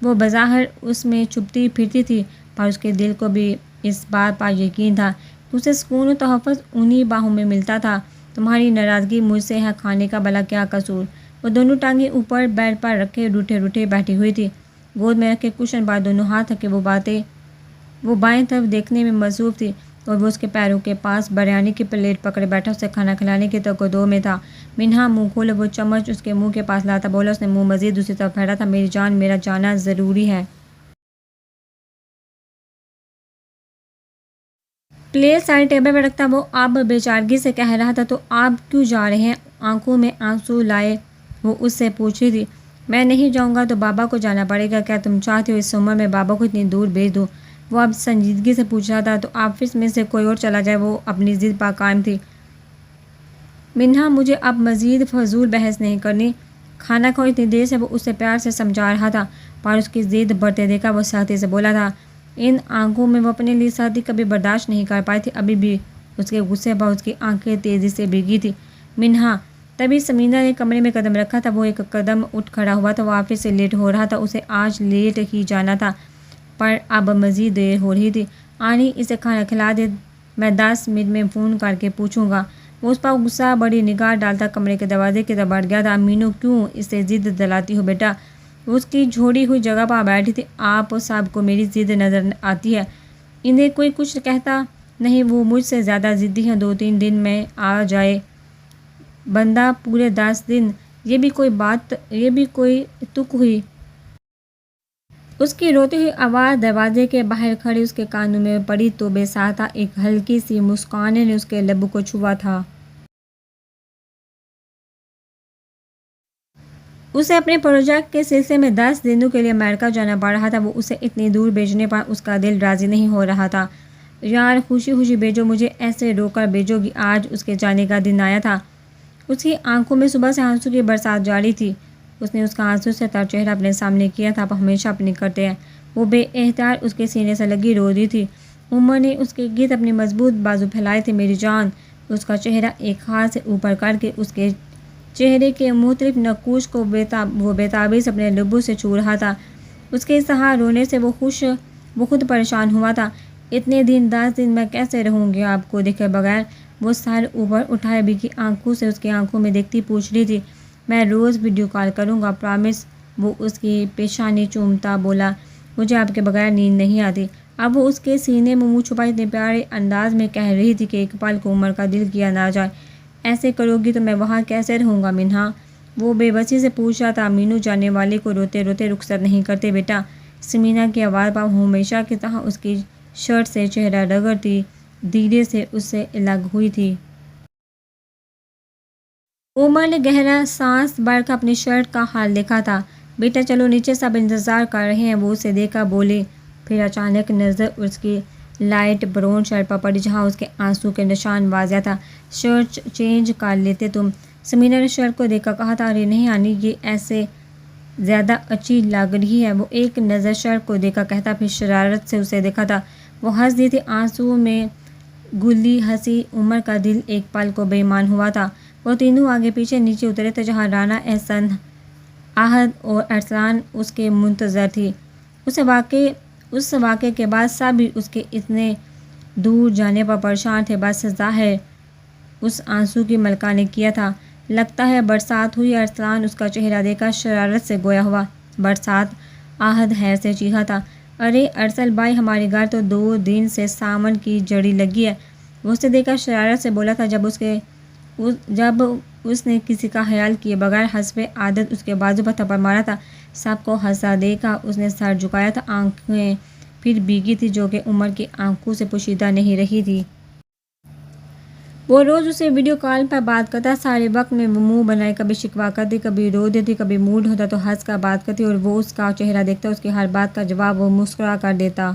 وہ بظاہر اس میں چھپتی پھرتی تھی، پر اس کے دل کو بھی اس بات پر یقین تھا کہ اسے سکون و تحفظ انہی باہوں میں ملتا تھا۔ تمہاری ناراضگی مجھ سے ہے، کھانے کا بھلا کیا قصور؟ وہ دونوں ٹانگیں اوپر بیڈ پر رکھے روٹھے روٹھے بیٹھی ہوئی تھی، گود میں رکھے کشن پر دونوں ہاتھ رکھے وہ بائیں طرف دیکھنے میں مصروف تھی، اور وہ اس کے پیروں کے پاس بریانی کی پلیٹ پکڑے بیٹھا اسے کھانا کھلانے کی تگودو میں تھا۔ منہا منہ کھولو، وہ چمچ اس کے منہ کے پاس لاتا بولا۔ اس نے منہ مزید دوسری طرف پھیرا تھا۔ میری جان، میرا جانا ضروری ہے۔ پلیٹ ساری ٹیبل پر رکھتا وہ اب بیچارگی سے کہہ رہا تھا، تو آپ کیوں جا رہے ہیں؟ آنکھوں میں آنسو لائے وہ اس سے پوچھ رہی تھی۔ میں نہیں جاؤں گا تو بابا کو جانا پڑے گا، کیا تم چاہتے ہو اس عمر میں بابا کو اتنی دور بھیج دوں؟ وہ اب سنجیدگی سے پوچھ رہا تھا۔ تو آفس میں سے کوئی اور چلا جائے، وہ اپنی ضد پر قائم تھی۔ منہا، مجھے اب مزید فضول بحث نہیں کرنی، کھانا کھاؤ۔ اتنی دیر سے وہ اسے پیار سے سمجھا رہا تھا، پر اس کی ضد بڑھتے دیکھا وہ سختی سے بولا تھا۔ ان آنکھوں میں وہ اپنے لیے سختی کبھی برداشت نہیں کر پائی تھی، ابھی بھی اس کے غصے پر اس کی آنکھیں تیزی سے بھیگی تھی۔ منہا، تبھی سمیرہ نے کمرے میں قدم رکھا تھا۔ وہ ایک قدم اٹھ کھڑا ہوا تھا، وہ آفس سے لیٹ ہو رہا تھا، اسے آج لیٹ ہی جانا تھا، پر اب مزید دیر ہو رہی تھی۔ آنی، اسے کھانا کھلا دے، میں 10 منٹ میں فون کر کے پوچھوں گا۔ وہ اس پر غصہ بڑی نگاہ ڈالتا کمرے کے دروازے کی طرف بڑھ گیا تھا۔ مینو، کیوں اسے ضد دلاتی ہو بیٹا؟ وہ اس کی جھوڑی ہوئی جگہ پر بیٹھی تھی۔ آپ سب کو میری ضد نظر آتی ہے، انہیں کوئی کچھ کہتا نہیں، وہ مجھ سے زیادہ ضدی ہیں۔ 2-3 دن میں آ جائے بندہ، پورے 10 دن، یہ بھی کوئی بات، یہ بھی کوئی تک ہوئی؟ اس کی روتی ہوئی آواز دروازے کے باہر کھڑی اس کے کانوں میں پڑی تو بے ساختہ ایک ہلکی سی مسکان نے اس کے لب کو چھوا تھا۔ اسے اپنے پروجیکٹ کے سلسلے میں 10 دنوں کے لیے امریکہ جانا پڑ رہا تھا، وہ اسے اتنی دور بھیجنے پر اس کا دل راضی نہیں ہو رہا تھا۔ یار خوشی خوشی بھیجو، مجھے ایسے رو کر بھیجو گی؟ آج اس کے جانے کا دن آیا تھا۔ اس کی آنکھوں میں صبح سے آنسو کی برسات جاری تھی۔ اس نے اس کا آنسو سے تر چہرہ اپنے سامنے کیا تھا، ہمیشہ اپنی کرتے ہیں۔ وہ بے اختیار اس کے سینے سے لگی رو رہی تھی۔ عمر نے اس کے گرد اپنی مضبوط بازو پھیلائے تھے۔ میری جان، اس کا چہرہ ایک ہاتھ سے اوپر کر کے اس کے چہرے کے مختلف نقوش کو وہ بےتابی سے اپنے لبوں سے چھو رہا تھا۔ اس کے اس طرح رونے سے وہ خود پریشان ہوا تھا۔ اتنے دن 10 دن میں کیسے رہوں گی آپ کو دیکھے بغیر؟ وہ سر اوپر اٹھائے ابھی کی آنکھوں سے اس کی آنکھوں میں دیکھتی پوچھ رہی تھی، میں روز ویڈیو کال کروں گا، پرامس؟ وہ اس کی پیشانی چومتا بولا، مجھے آپ کے بغیر نیند نہیں آتی۔ اب وہ اس کے سینے میں منہ چھپائے اتنے پیارے انداز میں کہہ رہی تھی کہ ایک پل کو عمر کا دل کیا نہ جائے۔ ایسے کرو گی تو میں وہاں کیسے رہوں گا منہا؟ وہ بے بسی سے پوچھ رہا تھا۔ مینو جانے والے کو روتے روتے رخصت نہیں کرتے بیٹا، سمینا کی آواز پر ہمیشہ کی طرح اس کی شرٹ سے چہرہ رگڑتی دھیرے سے اس سے الگ ہوئی تھی۔ عمر نے گہرا سانس بھر کر اپنی شرٹ کا حال دیکھا تھا۔ بیٹا چلو نیچے، سب انتظار کر رہے ہیں، وہ اسے دیکھ کر بولے۔ پھر اچانک نظر اس کی لائٹ براؤن شرٹ پر پڑی جہاں اس کے آنسو کے نشان واضح تھا۔ شرٹ چینج کر لیتے تم؟ سمینا نے شرٹ کو دیکھ کر کہا تھا۔ ارے نہیں آنی، یہ ایسے زیادہ اچھی لگ رہی ہے، وہ ایک نظر شرٹ کو دیکھ کر کہتا، پھر شرارت سے اسے دیکھا تھا۔ وہ ہنس دی تھی، آنسو میں گلی ہنسی۔ عمر کا دل ایک پل کو بے ایمان ہوا تھا۔ وہ تینوں آگے پیچھے نیچے اترے تھے جہاں رانا، احسن، احد اور ارسلان اس کے منتظر تھی۔ اس واقعے کے بعد سب اس کے اتنے دور جانے پر پریشان تھے، بس ظاہر اس آنسو کی ملکہ نے کیا تھا۔ لگتا ہے برسات ہوئی۔ ارسلان اس کا چہرہ دیکھ کر شرارت سے گویا ہوا۔ برسات؟ احد حیر سے چیخا تھا۔ ارے ارسل بھائی، ہمارے گھر تو 2 دن سے ساون کی جڑی لگی ہے۔ وہ اسے دیکھ کر شرارت سے بولا تھا۔ جب اس نے کسی کا خیال کیے بغیر حسب عادت اس کے بازو پر تھپڑ مارا تھا، سب کو ہنسا دیکھا اس نے سر جھکایا تھا۔ آنکھیں پھر بھیگی تھی جو کہ عمر کی آنکھوں سے پوشیدہ نہیں رہی تھی۔ وہ روز اسے ویڈیو کال پر بات کرتا، سارے وقت میں وہ منہ بنائے کبھی شکوہ کرتی، کبھی رو دیتی، کبھی موڈ ہوتا تو ہنس کر بات کرتی، اور وہ اس کا چہرہ دیکھتا، اس کی ہر بات کا جواب وہ مسکرا کر دیتا۔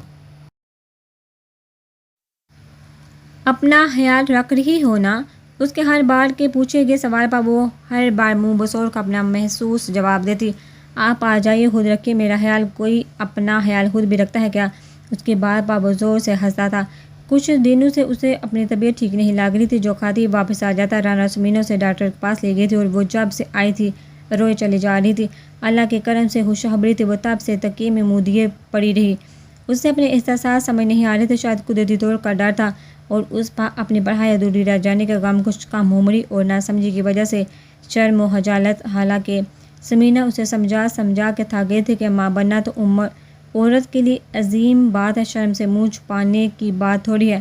اپنا خیال رکھ رہی ہو نا؟ اس کے ہر بار کے پوچھے گئے سوال پر وہ ہر بار منہ بسور کا اپنا محسوس جواب دیتی۔ آپ آ جائیے، خود رکھیے میرا خیال۔ کوئی اپنا خیال خود بھی رکھتا ہے کیا؟ اس کی بات پر وہ زور سے ہنستا تھا۔ کچھ دنوں سے اسے اپنی طبیعت ٹھیک نہیں لگ رہی تھی، جو کھاتی واپس آ جاتا۔ رانا سمینا سے ڈاکٹر کے پاس لے گئی تھی اور وہ جب سے آئی تھی روئے چلی جا رہی تھی۔ اللہ کے کرم سے خوشخبری تھی، وہ تب سے تکیے میں منہ دیے پڑی رہی۔ اس سے اپنے احساسات سمجھ نہیں آ رہے تھے، شاید قدرتی طور کا ڈر تھا اور اس پر اپنی پڑھائی ادھوری رہ جانے کا غم، کچھ کم عمری اور ناسمجھی کی وجہ سے شرم و خجالت۔ حالانکہ سمینا اسے سمجھا کے تھک گئی تھی کہ ماں بننا تو عورت کے لیے عظیم بات ہے، شرم سے منہ چھپانے کی بات تھوڑی ہے۔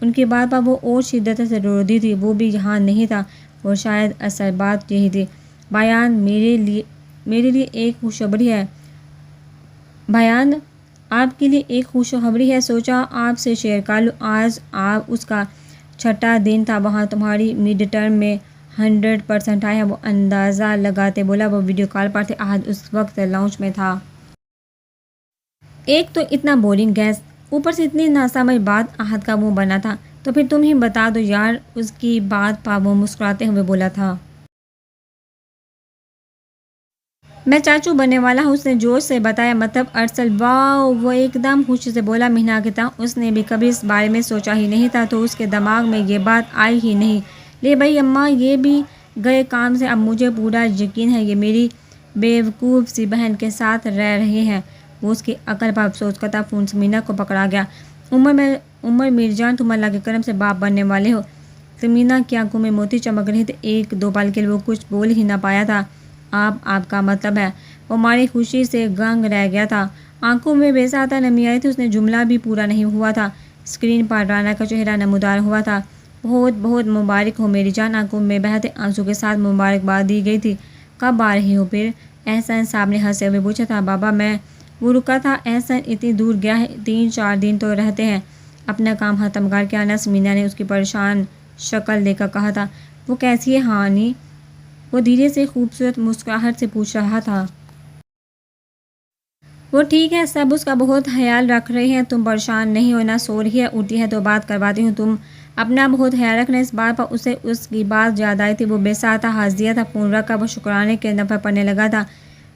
ان کی بات پر وہ اور شدت سے رو دی تھی۔ وہ بھی یہاں نہیں تھا اور شاید اصل بات یہی تھی۔ بھائیان، میرے لیے ایک خوشخبری ہے۔ بھائیان، آپ کے لیے ایک خوشخبری ہے، سوچا آپ سے شیئر کر لوں۔ آج اس کا 6واں دن تھا، وہاں تمہاری مڈ ٹرم میں 100% آئے ہیں، وہ اندازہ لگاتے بولا۔ وہ ویڈیو کال پر تھے، احد اس وقت لاؤنج میں تھا۔ ایک تو اتنا بورنگ گیس، اوپر سے اتنی ناسمجھ بات۔ احد کا منہ بنا تھا۔ تو پھر تم ہی بتا دو یار، اس کی بات پر وہ مسکراتے ہوئے بولا تھا۔ میں چاچو بننے والا ہوں، اس نے جوش سے بتایا۔ مطلب؟ ارسل واو، وہ ایک دم خوشی سے بولا۔ مہنا کی طرح اس نے بھی کبھی اس بارے میں سوچا ہی نہیں تھا، تو اس کے دماغ میں یہ بات آئی ہی نہیں۔ لے بھائی اماں، یہ بھی گئے کام سے، اب مجھے پورا یقین ہے یہ میری بیوقوف سی بہن کے ساتھ رہ رہے ہیں۔ وہ اس کی عقل پر افسوس کرتا فون سمینا کو پکڑا گیا۔ عمر میری جان، تم اللہ کے کرم سے باپ بننے والے ہو۔ سمینا کی آنکھوں میں موتی چمک رہے تھے، 1-2 پل کے لیے وہ کچھ بول ہی نہ پایا تھا۔ آپ کا مطلب ہے؟ وہ ہماری خوشی سے دنگ رہ گیا تھا، آنکھوں میں بے ساختہ نمی آئی تھی۔ اس نے جملہ بھی پورا نہیں ہوا تھا، اسکرین پر رانا کا چہرہ نمودار ہوا تھا۔ بہت بہت مبارک ہو میری جان، آنکھوں میں بہتے آنسو کے ساتھ مبارکباد دی گئی تھی۔ کب آ رہی ہو پھر؟ احسن صاحب نے ہنستے ہوئے پوچھا تھا۔ بابا میں وہ رکا تھا، احسن اتنی دور گیا ہے، 3-4 دن تو رہتے ہیں، اپنا کام ختم کر کے آنا۔ سمینا نے اس کی پریشان شکل دیکھ کر کہا تھا۔ وہ کیسی ہے ہانی؟ وہ دھیرے سے خوبصورت مسکراہٹ سے پوچھ رہا تھا۔ وہ ٹھیک ہے، سب اس کا بہت خیال رکھ رہے ہیں، تم پریشان نہیں ہونا۔ سو رہی ہے، اٹھی ہے تو بات کرواتی ہوں، تم اپنا بہت خیال رکھنا۔ اس بات پر اسے اس کی بات یاد آئی تھی، وہ بے ساختہ ہنس دیا تھا۔ فون رکھ کر وہ شکرانے کے نفر پڑھنے لگا تھا۔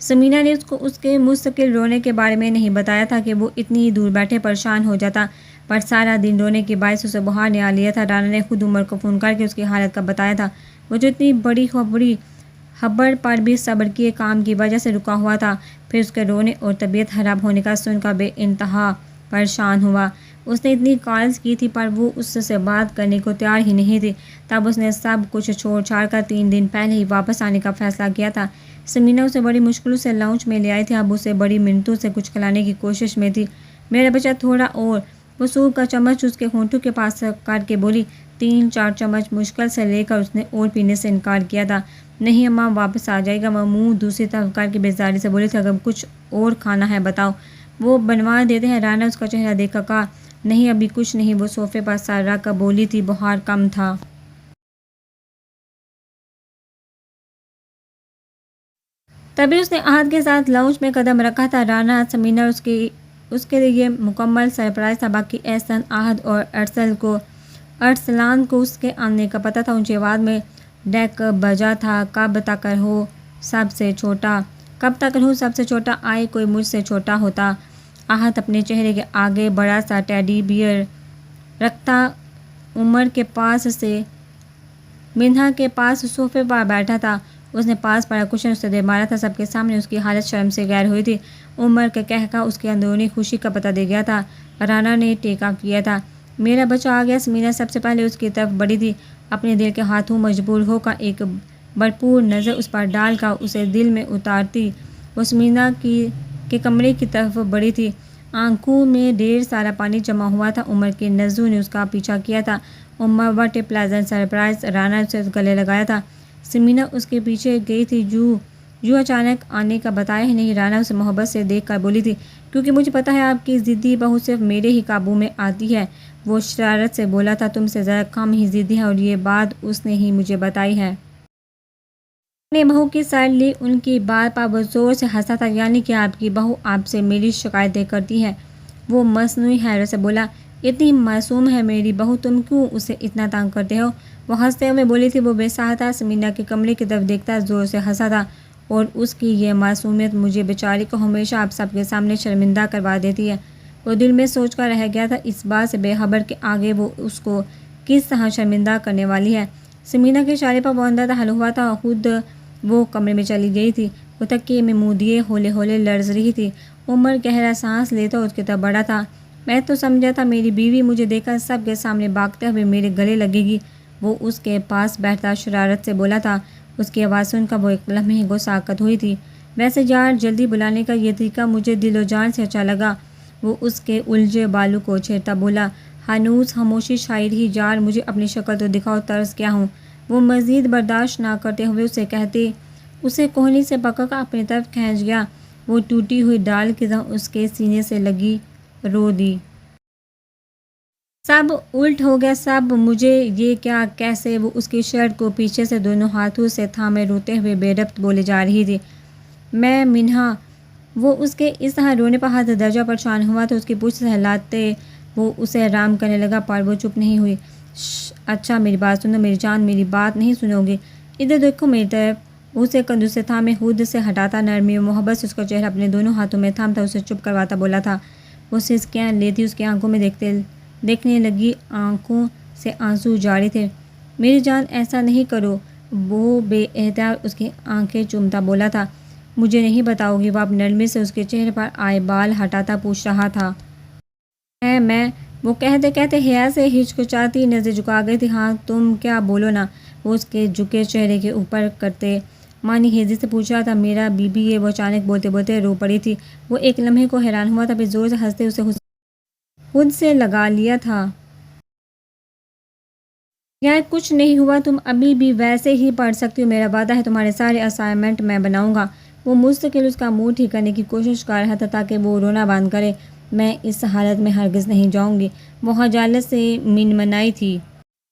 سمینا نے اس کو اس کے مستقل رونے کے بارے میں نہیں بتایا تھا کہ وہ اتنی دور بیٹھے پریشان ہو جاتا، پر سارا دن رونے کے باعث اسے بخار نے آ لیا تھا۔ رانا نے خود عمر کو فون کر کے اس کی حالت کا بتایا تھا، وہ جو اتنی بڑی خبر پر بھی صبر کیے کام کی وجہ سے رکا ہوا تھا۔ پھر اس کے رونے اور طبیعت خراب ہونے کا سن کر بے انتہا پریشان ہوا۔ اس نے اتنی کالز کی تھی پر وہ اس سے بات کرنے کو تیار ہی نہیں تھی۔ تب اس نے سب کچھ چھوڑ چھاڑ کر 3 دن پہلے ہی واپس آنے کا فیصلہ کیا تھا۔ سمینا اسے بڑی مشکلوں سے لاؤنج میں لے آئی تھی، اب اسے بڑی منتوں سے کچھ کھلانے کی کوشش میں تھی۔ میرا بچہ تھوڑا اور، وہ سوپ کا چمچ اس کے ہونٹوں کے پاس کر کے بولی۔ 3-4 چمچ مشکل سے لے کر اس نے اور پینے سے انکار کیا تھا۔ نہیں اماں واپس آ جائے گا، وہ منہ دوسری طرف کر کے بیزاری سے بولی تھی۔ اگر کچھ اور کھانا ہے بتاؤ، وہ بنوا دیتے ہیں۔ رانا اس کا چہرہ دیکھ کر کہا، نہیں ابھی کچھ نہیں۔ وہ صوفے پر سر رکھ کر بولی تھی، بخار کم تھا۔ تبھی اس نے عہد کے ساتھ لاؤنج میں قدم رکھا تھا۔ رانا، سمینا اس کے لیے مکمل سرپرائز تھا۔ باقی احسن، عہد اور ارسلان کو اس کے آنے کا پتہ تھا۔ اونچی آواز میں ڈیک بجا تھا، کب تک رہوں سب سے چھوٹا، آئے کوئی مجھ سے چھوٹا ہوتا۔ عہد اپنے چہرے کے آگے بڑا سا ٹیڈی بیئر رکھتا عمر کے پاس سے منہا کے پاس صوفے پر بیٹھا تھا۔ اس نے پاس پڑا کشن اس سے دے مارا تھا۔ سب کے سامنے اس کی حالت شرم سے غیر ہوئی تھی۔ عمر کا کہکہ اس کی اندرونی خوشی کا پتہ دے گیا تھا۔ رانا نے ٹیکا کیا تھا، میرا بچہ آ گیا۔ سمینا سب سے پہلے اس کی طرف بڑھی تھی، اپنے دل کے ہاتھوں مجبور ہو کر ایک بھرپور نظر اس پر ڈال کر اسے دل میں اتارتی وہ سمینا کے کمرے کی طرف بڑھی تھی۔ آنکھوں میں ڈھیر سارا پانی جمع ہوا تھا۔ عمر کی نظروں نے اس کا پیچھا کیا تھا۔ Umar what a pleasant surprise, Rana اسے گلے لگایا تھا۔ سمینا اس کے پیچھے گئی تھی، جو اچانک آنے کا بتایا ہی نہیں۔ رانا اسے محبت سے دیکھ کر بولی تھی، کیونکہ مجھے پتہ ہے آپ کی ضدی بہو صرف میرے ہی قابو میں آتی ہے۔ وہ شرارت سے بولا تھا، تم سے ذرا کم ہی ضدی ہے، اور یہ بات اس نے ہی مجھے بتائی ہے۔ اپنی بہو کی سائڈ لی، ان کی بات پر وہ زور سے ہنسا تھا، یعنی کہ آپ کی بہو آپ سے میری شکایتیں کرتی ہے؟ وہ مصنوعی حیرت سے بولا، اتنی معصوم ہے میری بہو، تم کیوں اسے اتنا تنگ کرتے ہو؟ وہ ہنستے ہوئے بولی تھی۔ وہ بے سہرا سمینا کے کمرے کی طرف دیکھتا زور سے ہنسا تھا، اور اس کی یہ معصومیت مجھے بیچاری کو ہمیشہ آپ سب کے سامنے شرمندہ کروا دیتی ہے۔ وہ دل میں سوچ کر رہ گیا تھا، اس بات سے بے خبر کہ آگے وہ اس کو کس طرح شرمندہ کرنے والی ہے۔ سمینا کے اشارے پر وہ اندر داخل ہوا تھا، خود وہ کمرے میں چلی گئی تھی۔ وہ تکیے میں منہ دیے ہولے ہولے لرز رہی تھی۔ عمر گہرا سانس لیتا اس کی طرف بڑھا تھا۔ میں تو سمجھا تھا میری بیوی مجھے دیکھ کر سب کے سامنے بھاگتے ہوئے میرے گلے لگے گی۔ وہ اس کے پاس بیٹھتا شرارت سے بولا تھا۔ اس کی آواز سن کر وہ ایک لمحے کو ساکت ہوئی تھی۔ ویسے یار، جلدی بلانے کا یہ طریقہ مجھے دل و جان سے اچھا لگا۔ وہ اس کے الجھے بالوں کو چھیڑتا بولا، ہنوز خاموشی چھائی رہی، یار مجھے اپنی شکل تو دکھاؤ، طرز کیا ہوں؟ وہ مزید برداشت نہ کرتے ہوئے اسے کوہنی سے پکڑ کر اپنی طرف کھینچ گیا۔ وہ ٹوٹی ہوئی ڈال کی طرح اس کے سینے سے لگی رو دی۔ سب الٹ ہو گیا، سب مجھے یہ کیا، کیسے؟ وہ اس کی شرٹ کو پیچھے سے دونوں ہاتھوں سے تھامے روتے ہوئے بے ربط بولے جا رہی تھی، میں منہا۔ وہ اس کے اس طرح رونے پر حد درجہ پریشان ہوا تو اس کی پوچھ سے ہلاتے وہ اسے آرام کرنے لگا، پر وہ چپ نہیں ہوئی۔ اچھا میری بات سنو میری جان، میری بات نہیں سنو گی؟ ادھر دیکھو میری طرف۔ اسے کندھوں سے تھامے خود سے ہٹاتا، نرمی و محبت سے اس کا چہرہ اپنے دونوں ہاتھوں میں تھامتا اسے چپ کرواتا بولا تھا۔ وہ سسکیاں لیتی اس کی آنکھوں میں دیکھنے لگی، آنکھوں سے آنسو جاری تھے۔ میری جان ایسا نہیں کرو، وہ بے احتیاط اس کی آنکھیں چومتا بولا تھا۔ مجھے نہیں بتاؤ گی؟ وہ اب نرمی سے اس کے چہرے پر آئے بال ہٹاتا پوچھ رہا تھا۔ میں وہ کہتے کہتے حیا سے ہچکچاتی نظر جھکا گئی تھی۔ ہاں تم کیا، بولو نا، وہ اس کے جھکے چہرے کے اوپر کرتے مانی ہیزی سے پوچھ رہا تھا۔ میرا بیبی یہ، وہ اچانک بولتے بولتے رو پڑی تھی۔ وہ ایک لمحے کو حیران ہوا تھا، پھر زور سے ہنستے اسے خود سے لگا لیا تھا۔ یار کچھ نہیں ہوا، تم ابھی بھی ویسے ہی پڑھ سکتی ہو، میرا وعدہ ہے تمہارے سارے اسائنمنٹ میں بناؤں گا۔ وہ مستقل اس کا موڈ ٹھیک کرنے کی کوشش کر رہا تھا تاکہ وہ رونا بند کرے۔ میں اس حالت میں ہرگز نہیں جاؤں گی، وہ خجالت سے منمنائی تھی۔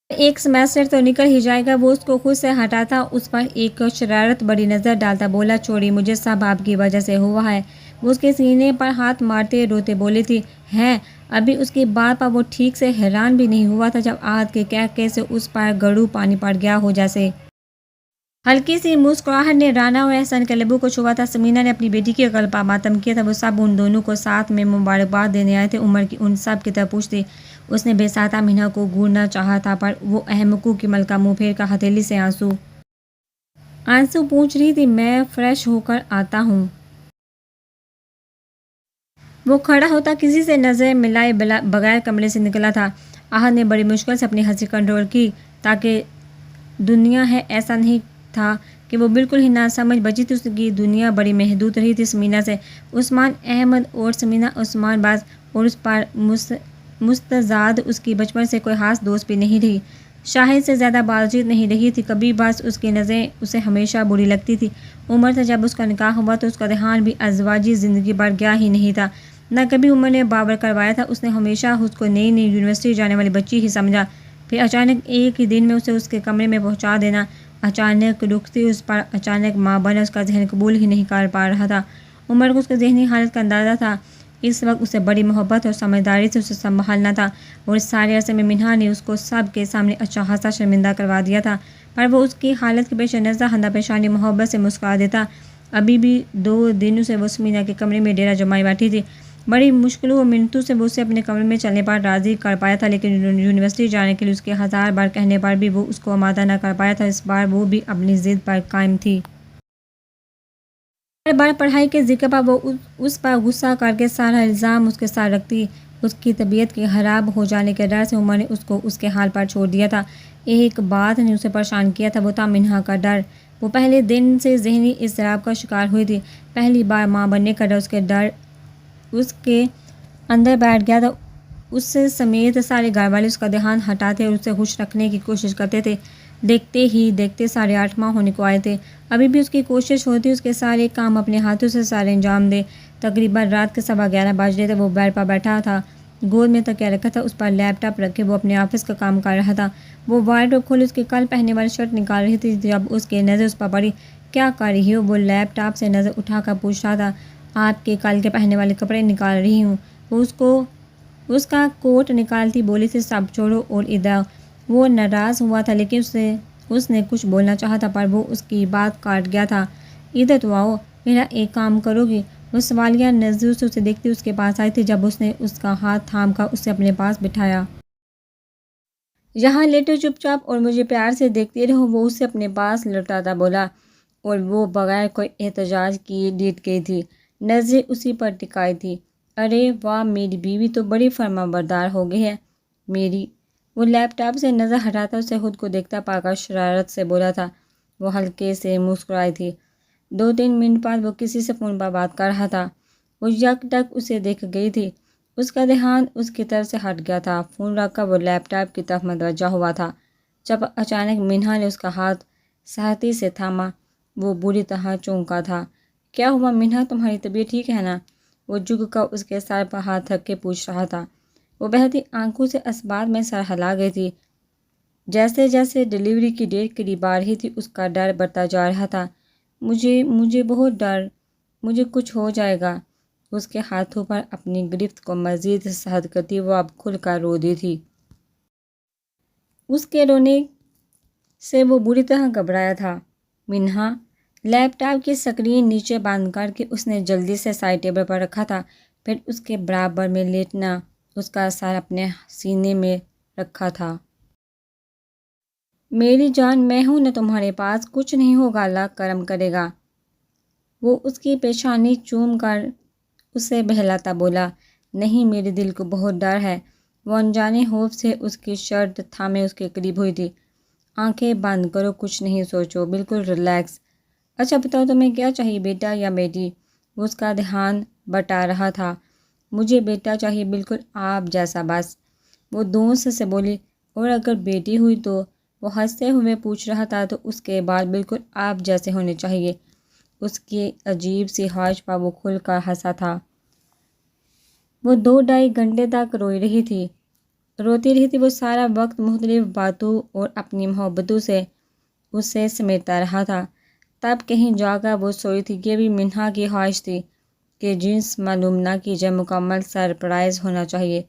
ایک سیمسٹر تو نکل ہی جائے گا۔ وہ اس کو خود سے ہٹاتا اس پر ایک شرارت بڑی نظر ڈالتا بولا، چھوڑی، مجھے سب آپ کی وجہ سے ہوا ہے۔ وہ اس کے سینے پر ہاتھ مارتے روتے بولی تھی، ہیں؟ ابھی اس کی بات پر وہ ٹھیک سے حیران بھی نہیں ہوا تھا جب عہد کے کہکے سے اس پر گڑھو پانی پڑ گیا ہو جیسے۔ ہلکی سی مسکراہٹ نے رانا اور احسن کے لبوں کو چھوا تھا۔ سمینا نے اپنی بیٹی کے قلب پر ماتم کیا تھا۔ وہ سب ان دونوں کو ساتھ میں مبارکباد دینے آئے تھے۔ عمر کی ان سب کی طرف پوچھتی اس نے بے ساختہ منہا کو گھورنا چاہا تھا، پر وہ احمقوں کی ملکہ منہ پھیر کر ہتھیلی سے آنسو پوچھ رہی تھی، میں فریش ہو کر آتا ہوں۔ وہ کھڑا ہوتا کسی سے نظر ملائے بغیر کمرے سے نکلا تھا۔ احد نے بڑی مشکل سے اپنی ہنسی کنٹرول کی تاکہ دنیا ہے ایسا نہیں تھا کہ وہ بالکل ہی نہ سمجھ بچی تھی۔ اس کی دنیا بڑی محدود رہی تھی سمینا سے۔ عثمان احمد اور سمینا عثمان باز اور اس پر مستزاد اس کی بچپن سے کوئی خاص دوست بھی نہیں رہی۔ شاہد سے زیادہ بات چیت نہیں رہی تھی۔ کبھی بس اس کی نظریں اسے ہمیشہ بری لگتی تھی۔ عمر سے جب اس کا نکاح ہوا تو اس کا دھیان بھی ازواجی زندگی پر گیا ہی نہیں تھا۔ نہ کبھی عمر نے باور کروایا تھا۔ اس نے ہمیشہ اس کو نئی یونیورسٹی جانے والی بچی ہی سمجھا۔ پھر اچانک ایک ہی دن میں اسے اس کے کمرے میں پہنچا دینا، اچانک رخصتی اس پر، اچانک ماں بنا، اس کا ذہن قبول ہی نہیں کر پا رہا تھا۔ عمر کو اس کی ذہنی حالت کا اندازہ تھا۔ اس وقت اسے بڑی محبت اور سمجھداری سے اسے سنبھالنا تھا، اور اس سارے عرصے میں منہا نے اس کو سب کے سامنے اچھا خاصا شرمندہ کروا دیا تھا، پر وہ اس کی حالت کے پیش نظر ہندہ پیشانی محبت سے مسکرا دیتا۔ ابھی بھی 2 دن سے وہ سمینا کے کمرے میں ڈیرا جمائے بیٹھی تھی۔ بڑی مشکلوں و منتوں سے وہ اسے اپنے کمرے میں چلنے پر راضی کر پایا تھا، لیکن یونیورسٹی جانے کے لیے اس کے 1000 بار کہنے پر بھی وہ اس کو آمادہ نہ کر پایا تھا۔ اس بار وہ بھی اپنی ضد پر قائم تھی۔ ہر بار پڑھائی کے ذکر پر وہ اس پر غصہ کر کے سارا الزام اس کے ساتھ رکھتی۔ اس کی طبیعت کے خراب ہو جانے کے ڈر سے عمر نے اس کو اس کے حال پر چھوڑ دیا تھا۔ ایک بات نے اسے پریشان کیا تھا، وہ تھا منہا کا ڈر۔ وہ پہلے دن سے ذہنی اضطراب کا شکار ہوئی تھی۔ پہلی بار ماں بننے کا ڈر اس کے اندر بیٹھ گیا تھا۔ اس سمیت سارے گھر والے اس کا دھیان ہٹاتے اور اسے خوش رکھنے کی کوشش کرتے تھے۔ دیکھتے ہی دیکھتے 8.5 ماہ ہونے کو آئے تھے۔ ابھی بھی اس کی کوشش ہوتی اس کے سارے کام اپنے ہاتھوں سے سارے انجام دے۔ تقریباً رات کے 11:15 بج رہے تھے۔ وہ بیڈ پر بیٹھا تھا، گود میں تکیہ رکھا تھا، اس پر لیپ ٹاپ رکھے وہ اپنے آفس کا کام کر رہا تھا۔ وہ وارڈروب کھول اس کے کل پہننے والی شرٹ نکال رہی تھی جب اس کی نظر اس پر پڑی۔ کیا کر رہی ہو؟ وہ لیپ ٹاپ سے نظر اٹھا کر پوچھ رہا تھا۔ آپ کے کل کے پہننے والے کپڑے نکال رہی ہوں۔ وہ اس کا کوٹ نکالتی بولی تھی، سب چھوڑو اور ادھر۔ وہ ناراض ہوا تھا، لیکن اس نے کچھ بولنا چاہا تھا، پر وہ اس کی بات کاٹ گیا تھا۔ ادھر تو آؤ، میرا ایک کام کرو گی؟ وہ سوالیہ نظروں سے اسے دیکھتی اس کے پاس آئی تھی۔ جب اس نے اس کا ہاتھ تھام کر اسے اپنے پاس بٹھایا۔ یہاں لیٹو چپ چاپ اور مجھے پیار سے دیکھتی رہو، وہ اسے اپنے پاس لٹاتا بولا، اور وہ بغیر کوئی احتجاج کیے لیٹ گئی تھی، نظریں اسی پر ٹکائی تھی۔ ارے واہ، میری بیوی تو بڑی فرما بردار ہو گئی ہے میری۔ وہ لیپ ٹاپ سے نظر ہٹاتا اسے خود کو دیکھتا پا کر شرارت سے بولا تھا۔ وہ ہلکے سے مسکرائی تھی۔ 2-3 منٹ بعد وہ کسی سے فون پر بات کر رہا تھا۔ وہ یک ٹک اسے دیکھ گئی تھی۔ اس کا دھیان اس کی طرف سے ہٹ گیا تھا۔ فون رکھ کر وہ لیپ ٹاپ کی طرف متوجہ ہوا تھا جب اچانک منہا نے اس کا ہاتھ سختی سے تھاما۔ وہ بری طرح چونکا تھا۔ کیا ہوا منہا، تمہاری طبیعت ٹھیک ہے نا؟ وہ جھک کر اس کے سر پر ہاتھ رکھ کے پوچھ رہا تھا۔ وہ بہتی آنکھوں سے اس بات میں سر ہلا گئی تھی۔ جیسے جیسے ڈیلیوری کی ڈیٹ قریب آ رہی تھی اس کا ڈر بڑھتا جا رہا تھا۔ مجھے بہت ڈر، مجھے کچھ ہو جائے گا۔ اس کے ہاتھوں پر اپنی گرفت کو مزید سخت کرتی وہ اب کھل کر رو دی تھی۔ اس کے رونے سے وہ بری طرح گھبرایا تھا۔ منہا، لیپ ٹاپ کی سکرین نیچے بند کر کے اس نے جلدی سے سائڈ ٹیبل پر رکھا تھا، پھر اس کے برابر میں لیٹنا، اس کا سر اپنے سینے میں رکھا تھا۔ میری جان، میں ہوں نا تمہارے پاس، کچھ نہیں ہوگا، اللہ کرم کرے گا۔ وہ اس کی پیشانی چوم کر اسے بہلاتا بولا۔ نہیں، میرے دل کو بہت ڈر ہے۔ وہ انجانے خوف سے اس کی شرٹ تھامے اس کے قریب ہوئی تھی۔ آنکھیں بند کرو، کچھ نہیں سوچو، بالکل ریلیکس۔ اچھا بتاؤ، تمہیں کیا چاہیے، بیٹا یا بیٹی؟ وہ اس کا دھیان بٹا رہا تھا۔ مجھے بیٹا چاہیے، بالکل آپ جیسا بس۔ وہ دونس سے بولی۔ اور اگر بیٹی ہوئی تو؟ وہ ہنستے ہوئے پوچھ رہا تھا۔ تو اس کے بال بالکل آپ جیسے ہونے چاہیے۔ اس کی عجیب سی خواہش پر وہ کھل کر ہنسا تھا۔ وہ 2-2.5 گھنٹے تک روتی رہی تھی۔ وہ سارا وقت مختلف باتوں اور اپنی محبتوں سے اسے سمیٹتا رہا تھا۔ تب کہیں جا کر وہ سوئی تھی۔ یہ بھی منہا کی خواہش تھی کہ جنس معلوم نہ کیجیے، مکمل سرپرائز ہونا چاہیے۔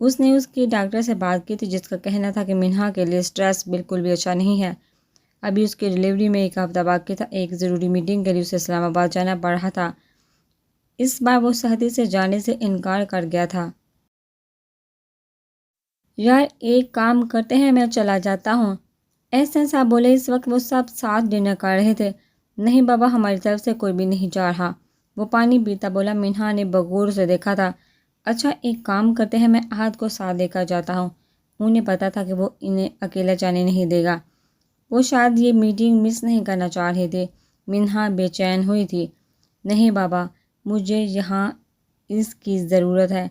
اس نے اس کی ڈاکٹر سے بات کی تھی، جس کا کہنا تھا کہ منہا کے لیے سٹریس بالکل بھی اچھا نہیں ہے۔ ابھی اس کی ڈیلیوری میں 1 ہفتہ باقی تھا۔ ایک ضروری میٹنگ کے لیے اسے اسلام آباد جانا پڑ رہا تھا۔ اس بار وہ سختی سے جانے سے انکار کر گیا تھا۔ یار ایک کام کرتے ہیں، میں چلا جاتا ہوں، احسن صاحب بولے۔ اس وقت وہ سب ساتھ ڈنر کر رہے تھے۔ نہیں بابا، ہماری طرف سے کوئی بھی نہیں جا رہا۔ وہ پانی پیتا بولا۔ منہا نے بغور سے دیکھا تھا۔ اچھا ایک کام کرتے ہیں، میں احد کو ساتھ لے کر جاتا ہوں۔ انہیں پتا تھا کہ وہ انہیں اکیلا جانے نہیں دے گا۔ وہ شاید یہ میٹنگ مس نہیں کرنا چاہ رہے تھے۔ منہا بے چین ہوئی تھی۔ نہیں بابا، مجھے یہاں اس کی ضرورت ہے۔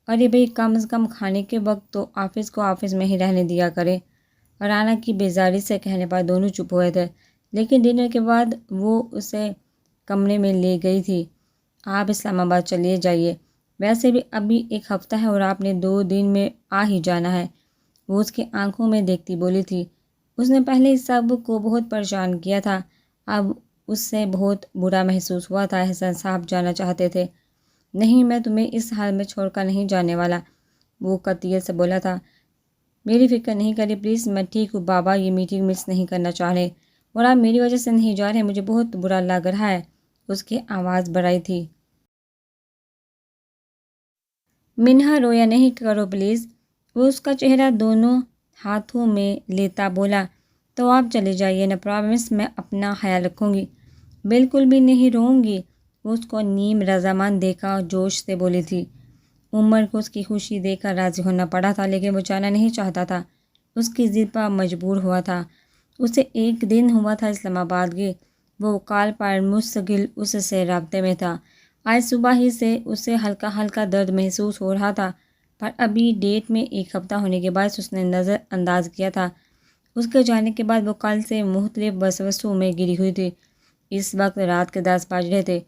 ارے بھئی، کم از کم کھانے کے وقت تو آفس کو آفس میں ہی رہنے دیا کرے۔ رانا کی بیزاری سے کہنے پر دونوں چپ ہوئے تھے، لیکن ڈنر کے بعد وہ اسے کمرے میں لے گئی تھی۔ آپ اسلام آباد چلے جائیے، ویسے بھی ابھی ایک ہفتہ ہے اور آپ نے 2 دن میں آ ہی جانا ہے، وہ اس کی آنکھوں میں دیکھتی بولی تھی۔ اس نے پہلے اس سب کو بہت پریشان کیا تھا، اب اس سے بہت برا محسوس ہوا تھا۔ احسان صاحب جانا چاہتے تھے۔ نہیں، میں تمہیں اس حال میں چھوڑ کر نہیں جانے والا، وہ قطعیت سے بولا تھا۔ میری فکر نہیں کریں پلیز، میں ٹھیک ہوں بابا، یہ میٹنگ مس نہیں کرنا چاہ رہے اور آپ میری وجہ سے نہیں جا رہے، مجھے بہت برا لگ رہا ہے۔ اس کی آواز بڑھائی تھی۔ منہا رویا نہیں کرو پلیز، وہ اس کا چہرہ دونوں ہاتھوں میں لیتا بولا۔ تو آپ چلے جائیے نا، پرامس میں اپنا خیال رکھوں گی۔ بالکل بھی نہیں روؤں گی، وہ اس کو نیم رضامند دیکھا جوش سے بولی تھی۔ عمر کو اس کی خوشی دیکھ کر راضی ہونا پڑا تھا، لیکن وہ جانا نہیں چاہتا تھا، اس کی ضد پر مجبور ہوا تھا۔ اسے 1 دن ہوا تھا اسلام آباد گئے، وہ کال پر مستقل اس سے رابطے میں تھا۔ آج صبح ہی سے اسے ہلکا ہلکا درد محسوس ہو رہا تھا، پر ابھی ڈیٹ میں 1 ہفتہ ہونے کے بعد اس نے نظر انداز کیا تھا۔ اس کے جانے کے بعد وہ کل سے مختلف وسوسوں میں گری ہوئی تھی۔ اس وقت رات کے 10 بج رہے تھے۔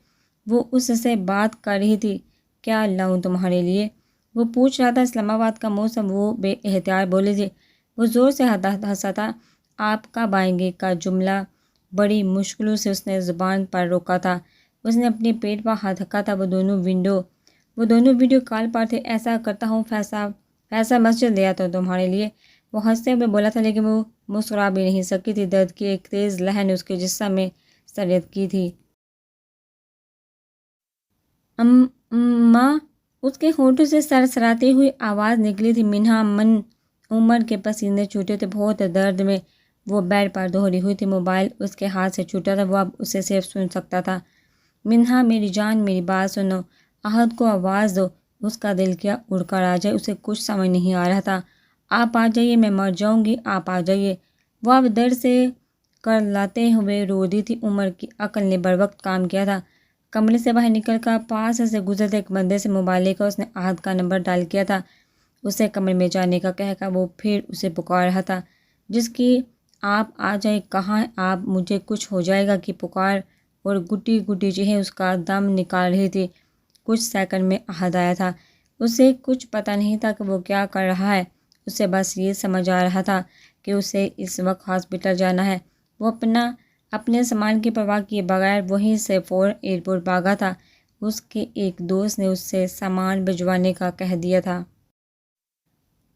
وہ اس سے بات کر رہی تھی۔ کیا لاؤں تمہارے لیے؟ وہ پوچھ رہا تھا۔ اسلام آباد کا موسم، وہ بے احتیاط بولی تھی۔ وہ زور سے ہنسا تھا۔ آپ کب آئیں گے کا جملہ بڑی مشکلوں سے اس نے زبان پر روکا تھا۔ اس نے اپنے پیٹ پر ہاتھ رکھا تھا۔ وہ دونوں ویڈیو کال پر تھے۔ ایسا کرتا ہوں، پیسہ مسجد لے آتا ہوں تمہارے لیے، وہ ہنستے ہوئے بولا تھا، لیکن وہ مسکرا بھی نہیں سکی تھی۔ درد کی ایک تیز لہر نے اس کے جسم میں سرایت کی تھی۔ اماں، اس کے ہونٹوں سے سرسراتی ہوئی آواز نکلی تھی۔ منہا عمر کے پسینے چھوٹے تھے، بہت درد میں وہ بیڈ پر دہری ہوئی تھی۔ موبائل اس کے ہاتھ سے چھوٹا تھا، وہ اب اسے صرف سن سکتا تھا۔ منہا میری جان، میری بات سنو، احد کو آواز دو، اس کا دل کیا اڑ کر آ جائے، اسے کچھ سمجھ نہیں آ رہا تھا۔ آپ آ جائیے، میں مر جاؤں گی، آپ آ جائیے، وہ اب درد سے کرلاتے ہوئے رو دی تھی۔ عمر کی عقل نے بروقت کام کیا تھا۔ کمرے سے باہر نکل کر پاس سے گزرتے ایک بندے سے موبائل لے کر اس نے احد کا نمبر ڈائل کیا تھا۔ اسے کمرے میں جانے کا کہہ کر وہ پھر اسے پکار رہا تھا، جس کی آپ آ جائیں، کہاں آپ، مجھے کچھ ہو جائے گا کی پکار اور گٹی گٹی چیخیں اس کا دم نکال رہی تھی۔ کچھ سیکنڈ میں احد آیا تھا۔ اسے کچھ پتہ نہیں تھا کہ وہ کیا کر رہا ہے، اسے بس یہ سمجھ آ رہا تھا کہ اسے اس وقت ہاسپٹل جانا ہے۔ وہ اپنے سامان کی پرواہ کیے بغیر وہیں سے فوراً ایئرپورٹ بھاگا تھا۔ اس کے ایک دوست نے اس سے سامان بھجوانے کا کہہ دیا تھا۔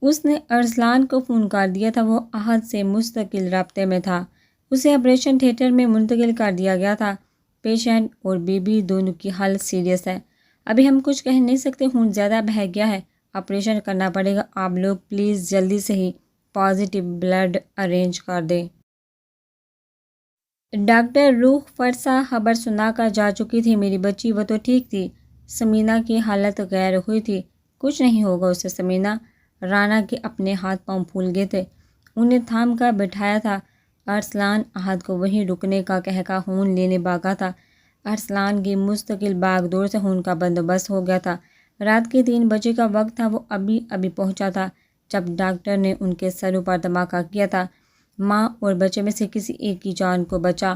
اس نے ارسلان کو فون کر دیا تھا، وہ احد سے مستقل رابطے میں تھا۔ اسے آپریشن تھیٹر میں منتقل کر دیا گیا تھا۔ پیشنٹ اور بی دونوں کی حالت سیریس ہے، ابھی ہم کچھ کہہ نہیں سکتے، خون زیادہ بہہ گیا ہے، آپریشن کرنا پڑے گا۔ آپ لوگ پلیز جلدی سے ہی پازیٹیو بلڈ ارینج کر دیں۔ ڈاکٹر روح فرسا خبر سنا کر جا چکی تھی۔ میری بچی، وہ تو ٹھیک تھی، سمینا کی حالت غیر ہوئی تھی۔ کچھ نہیں ہوگا اسے سمینا۔ رانا کے اپنے ہاتھ پاؤں پھول گئے تھے، انہیں تھام کر بٹھایا تھا۔ ارسلان احد کو وہیں رکنے کا کہہ کر خون لینے بھاگا تھا۔ ارسلان کی مستقل بھاگ دوڑ سے خون کا بندوبست ہو گیا تھا۔ رات کے 3 بجے کا وقت تھا۔ وہ ابھی پہنچا تھا جب ڈاکٹر نے ان کے سروں پر دھماکہ کیا تھا۔ ماں اور بچے میں سے کسی ایک کی جان کو بچا۔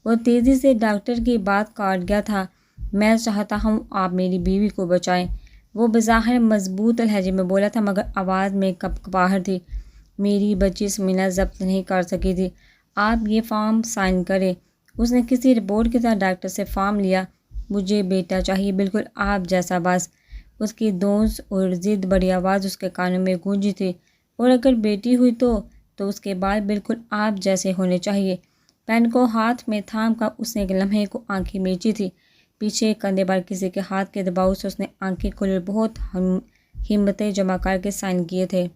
وہ تیزی سے ڈاکٹر کی بات کاٹ گیا تھا۔ میں چاہتا ہوں آپ میری بیوی کو بچائیں، وہ بظاہر مضبوط لہجے میں بولا تھا، مگر آواز میں کپکپاہٹ تھی۔ میری بچی سمینا ضبط نہیں کر سکی تھی۔ آپ یہ فارم سائن کریں۔ اس نے کسی رپورٹ کی طرح ڈاکٹر سے فارم لیا۔ مجھے بیٹا چاہیے، بالکل آپ جیسا، بس۔ اس کی دونس اور ضد بڑی آواز اس کے کانوں میں گونجی تھی۔ اور اگر بیٹی ہوئی تو اس کے بال بالکل آپ جیسے ہونے چاہیے۔ پین کو ہاتھ میں تھام کر اس نے ایک لمحے کو آنکھیں میچی تھی۔ پیچھے کندھے پر کسی کے ہاتھ کے دباؤ سے اس نے آنکھیں کھولی اور بہت ہمتیں جمع کر کے سائن کیے تھے۔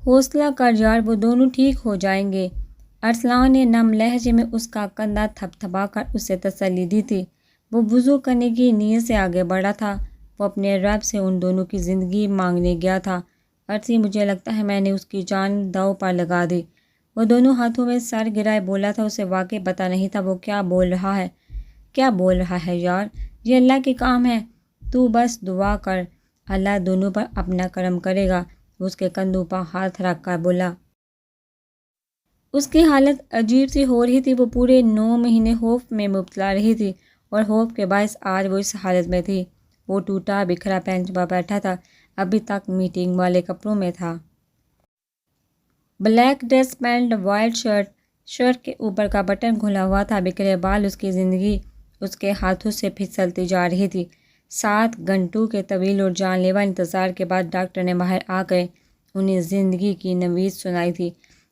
حوصلہ کر یار، وہ دونوں ٹھیک ہو جائیں گے۔ ارسلان نے نم لہجے میں اس کا کندھا تھپ تھپا کر اسے تسلی دی تھی۔ وہ وضو کرنے کی نیت سے آگے بڑھا تھا۔ وہ اپنے رب سے ان دونوں کی زندگی مانگنے گیا تھا۔ ارسی، مجھے لگتا ہے میں نے اس کی جان داؤ پر لگا دی۔ وہ دونوں ہاتھوں میں سر گرائے بولا تھا۔ اسے واقعی پتہ نہیں تھا وہ کیا بول رہا ہے یار، یہ اللہ کے کام ہے، تو بس دعا کر، اللہ دونوں پر اپنا کرم کرے گا۔ وہ اس کے کندھوں پر ہاتھ رکھ کر بولا۔ اس کی حالت عجیب سی ہو رہی تھی۔ وہ پورے 9 مہینے خوف میں مبتلا رہی تھی اور خوف کے باعث آج وہ اس حالت میں تھی۔ وہ ٹوٹا بکھرا بینچ پر بیٹھا تھا، ابھی تک میٹنگ والے کپڑوں میں تھا۔ Black dress pant, white shirt کے اوپر کا بٹن کھلا ہوا تھا۔ بکھرے بال، اس کی زندگی اس کے ہاتھوں سے پھسلتی جا رہی تھی۔ 7 گھنٹوں کے طویل اور جان لیوا انتظار کے بعد ڈاکٹر نے باہر آ کر انہیں زندگی کی نوید سنائی تھی۔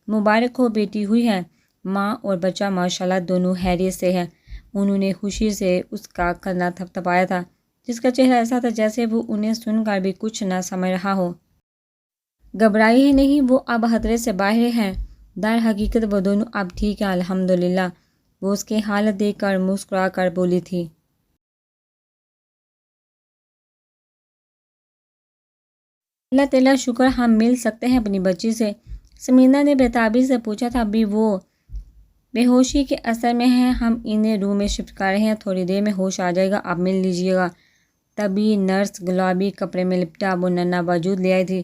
مبارک ہو، بیٹی ہوئی ہے۔ ماں اور بچہ ماشاءاللہ دونوں خیریت سے ہیں۔ انہوں نے خوشی سے اس کا کندھا تھپ تھپایا تھا، جس کا چہرہ ایسا تھا جیسے وہ انہیں سن کر بھی کچھ نہ سمجھ رہا ہو۔ گھبرائیے نہیں، وہ اب خطرے سے باہر ہیں۔ در حقیقت وہ دونوں اب ٹھیک ہیں الحمدللہ۔ وہ اس کی حالت دیکھ کر مسکرا کر بولی تھی۔ اللہ تعالیٰ شکر ہم مل سکتے ہیں اپنی بچی سے۔ سمینا نے بےتابی سے پوچھا تھا۔ ابھی وہ بے ہوشی کے اثر میں ہیں، ہم انہیں روم میں شفٹ کر رہے ہیں، تھوڑی دیر میں ہوش آ جائے گا، آپ مل لیجیے گا۔ تبھی نرس گلابی کپڑے میں لپٹا وہ ننھا وجود لے آئی تھی۔